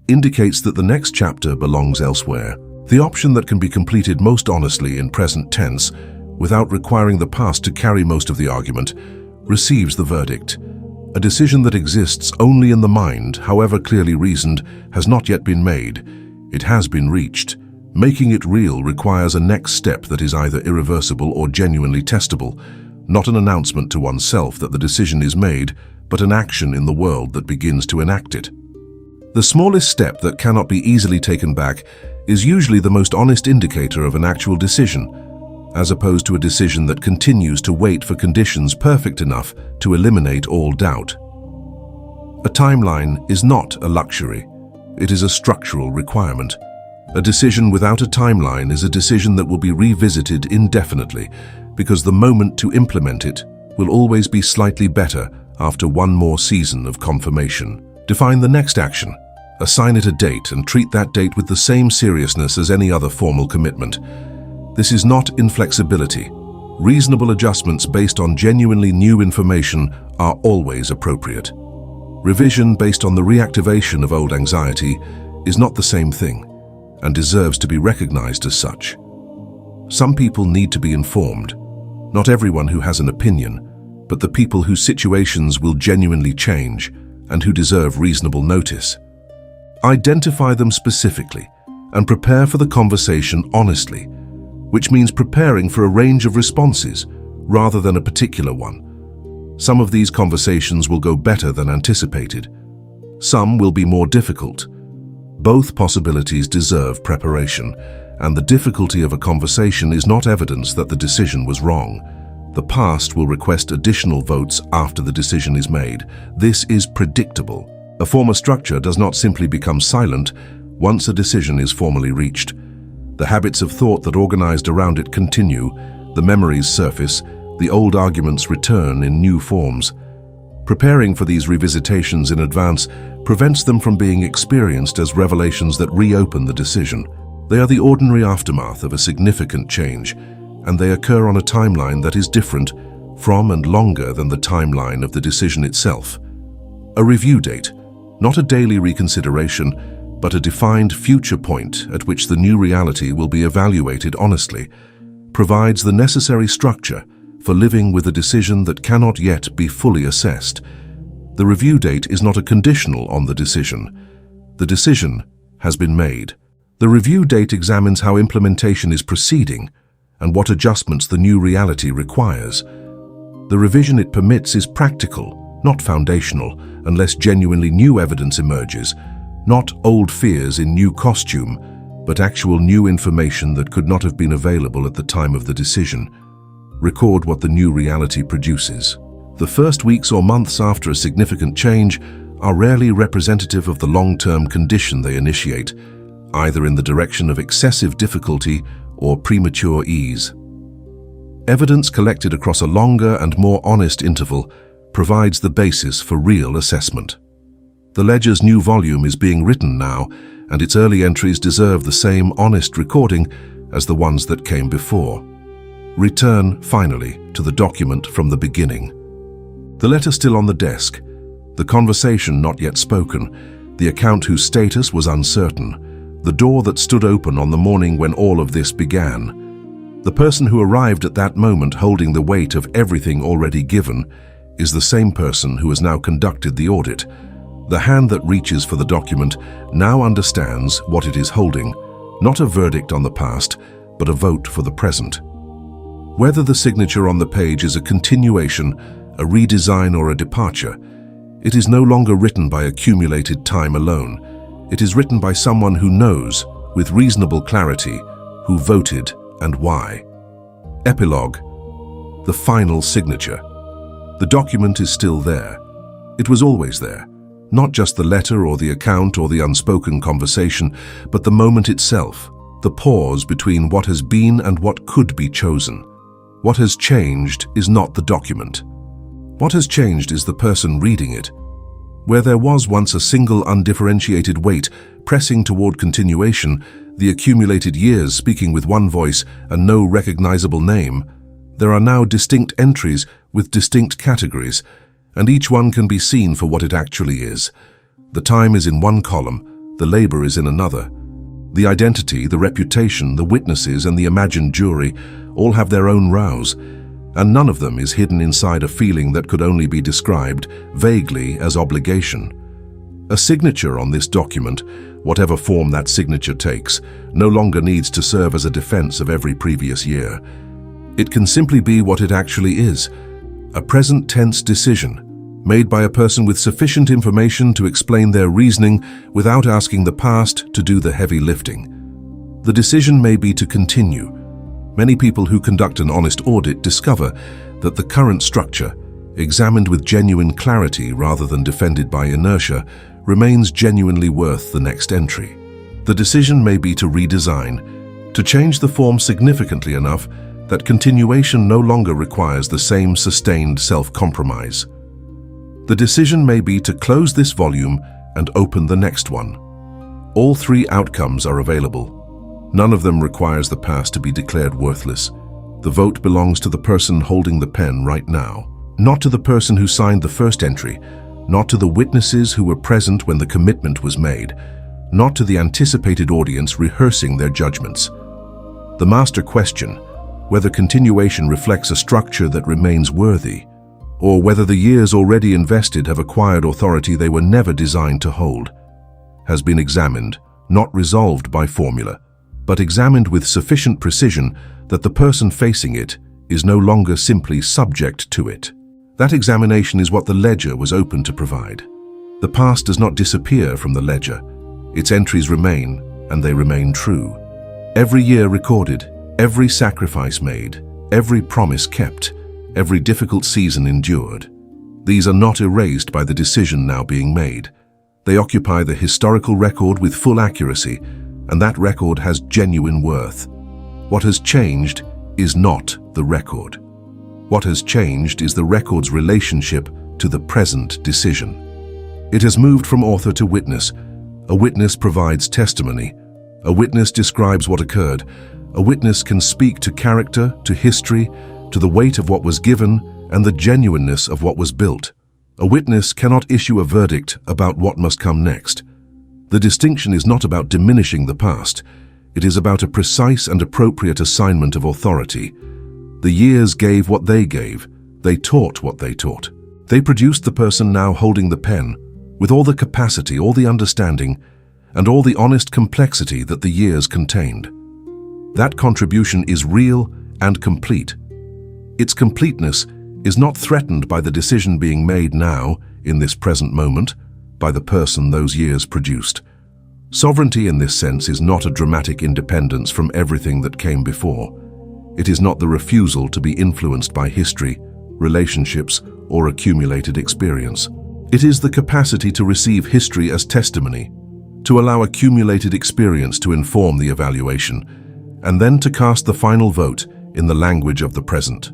indicates that the next chapter belongs elsewhere. The option that can be completed most honestly in present tense, without requiring the past to carry most of the argument, receives the verdict. A decision that exists only in the mind, however clearly reasoned, has not yet been made. It has been reached. Making it real requires a next step that is either irreversible or genuinely testable, not an announcement to oneself that the decision is made, but an action in the world that begins to enact it. The smallest step that cannot be easily taken back is usually the most honest indicator of an actual decision, as opposed to a decision that continues to wait for conditions perfect enough to eliminate all doubt. A timeline is not a luxury. It is a structural requirement. A decision without a timeline is a decision that will be revisited indefinitely, because the moment to implement it will always be slightly better after one more season of confirmation. Define the next action, assign it a date, and treat that date with the same seriousness as any other formal commitment. This is not inflexibility. Reasonable adjustments based on genuinely new information are always appropriate. Revision based on the reactivation of old anxiety is not the same thing and deserves to be recognized as such. Some people need to be informed. Not everyone who has an opinion, but the people whose situations will genuinely change and who deserve reasonable notice. Identify them specifically and prepare for the conversation honestly, which means preparing for a range of responses rather than a particular one. Some of these conversations will go better than anticipated. Some will be more difficult. Both possibilities deserve preparation, and the difficulty of a conversation is not evidence that the decision was wrong. The past will request additional votes after the decision is made. This is predictable. A former structure does not simply become silent once a decision is formally reached. The habits of thought that organized around it continue, the memories surface, the old arguments return in new forms. Preparing for these revisitations in advance prevents them from being experienced as revelations that reopen the decision. They are the ordinary aftermath of a significant change, and they occur on a timeline that is different from and longer than the timeline of the decision itself. A review date, not a daily reconsideration, but a defined future point at which the new reality will be evaluated honestly, provides the necessary structure for living with a decision that cannot yet be fully assessed. The review date is not a conditional on the decision. The decision has been made. The review date examines how implementation is proceeding and what adjustments the new reality requires. The revision it permits is practical, not foundational, unless genuinely new evidence emerges, not old fears in new costume, but actual new information that could not have been available at the time of the decision. Record what the new reality produces. The first weeks or months after a significant change are rarely representative of the long-term condition they initiate, either in the direction of excessive difficulty or premature ease. Evidence collected across a longer and more honest interval provides the basis for real assessment. The ledger's new volume is being written now, and its early entries deserve the same honest recording as the ones that came before. Return, finally, to the document from the beginning. The letter still on the desk, the conversation not yet spoken, the account whose status was uncertain, the door that stood open on the morning when all of this began. The person who arrived at that moment holding the weight of everything already given is the same person who has now conducted the audit. The hand that reaches for the document now understands what it is holding, not a verdict on the past, but a vote for the present. Whether the signature on the page is a continuation, a redesign, or a departure, it is no longer written by accumulated time alone. It is written by someone who knows, with reasonable clarity, who voted and why. Epilogue. The final signature. The document is still there. It was always there. Not just the letter or the account or the unspoken conversation, but the moment itself, the pause between what has been and what could be chosen. What has changed is not the document. What has changed is the person reading it. Where there was once a single undifferentiated weight pressing toward continuation, the accumulated years speaking with one voice and no recognizable name, there are now distinct entries with distinct categories, and each one can be seen for what it actually is. The time is in one column, the labor is in another. The identity, the reputation, the witnesses, and the imagined jury all have their own rows, and none of them is hidden inside a feeling that could only be described vaguely as obligation. A signature on this document, whatever form that signature takes, no longer needs to serve as a defense of every previous year. It can simply be what it actually is, a present tense decision, made by a person with sufficient information to explain their reasoning without asking the past to do the heavy lifting. The decision may be to continue. Many people who conduct an honest audit discover that the current structure, examined with genuine clarity rather than defended by inertia, remains genuinely worth the next entry. The decision may be to redesign, to change the form significantly enough that continuation no longer requires the same sustained self-compromise. The decision may be to close this volume and open the next one. All three outcomes are available. None of them requires the past to be declared worthless. The vote belongs to the person holding the pen right now, not to the person who signed the first entry, not to the witnesses who were present when the commitment was made, not to the anticipated audience rehearsing their judgments. The master question, whether continuation reflects a structure that remains worthy, or whether the years already invested have acquired authority they were never designed to hold, has been examined, not resolved by formula, but examined with sufficient precision that the person facing it is no longer simply subject to it. That examination is what the ledger was open to provide. The past does not disappear from the ledger. Its entries remain, and they remain true. Every year recorded, every sacrifice made, every promise kept, every difficult season endured. These are not erased by the decision now being made. They occupy the historical record with full accuracy, and that record has genuine worth. What has changed is not the record. What has changed is the record's relationship to the present decision. It has moved from author to witness. A witness provides testimony. A witness describes what occurred. A witness can speak to character, to history, to the weight of what was given and the genuineness of what was built. A witness cannot issue a verdict about what must come next. The distinction is not about diminishing the past. It is about a precise and appropriate assignment of authority. The years gave what they gave. They taught what they taught. They produced the person now holding the pen, with all the capacity, all the understanding, and all the honest complexity that the years contained. That contribution is real and complete. Its completeness is not threatened by the decision being made now, in this present moment, by the person those years produced. Sovereignty in this sense is not a dramatic independence from everything that came before. It is not the refusal to be influenced by history, relationships, or accumulated experience. It is the capacity to receive history as testimony, to allow accumulated experience to inform the evaluation, and then to cast the final vote in the language of the present.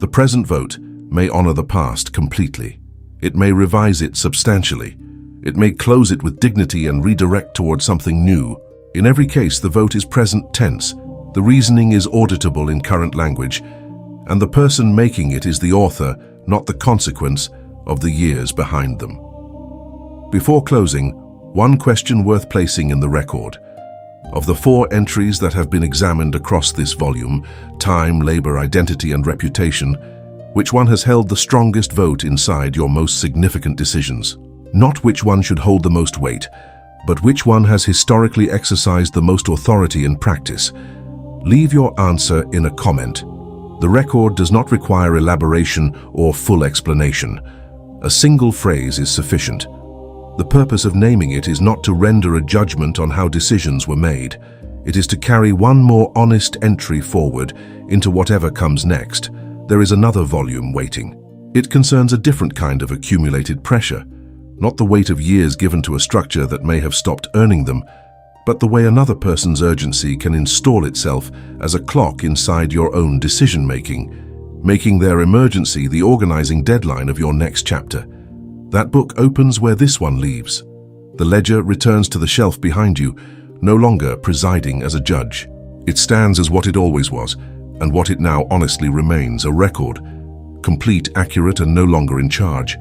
The present vote may honor the past completely. It may revise it substantially. It may close it with dignity and redirect towards something new. In every case, the vote is present tense. The reasoning is auditable in current language, and the person making it is the author, not the consequence of the years behind them. Before closing, one question worth placing in the record. Of the 4 entries that have been examined across this volume, time, labor, identity, and reputation, which one has held the strongest vote inside your most significant decisions? Not which one should hold the most weight, but which one has historically exercised the most authority in practice. Leave your answer in a comment. The record does not require elaboration or full explanation. A single phrase is sufficient. The purpose of naming it is not to render a judgment on how decisions were made. It is to carry one more honest entry forward into whatever comes next. There is another volume waiting. It concerns a different kind of accumulated pressure, not the weight of years given to a structure that may have stopped earning them, but the way another person's urgency can install itself as a clock inside your own decision-making, making their emergency the organizing deadline of your next chapter. That book opens where this one leaves. The ledger returns to the shelf behind you, no longer presiding as a judge. It stands as what it always was, and what it now honestly remains, a record, complete, accurate, and no longer in charge.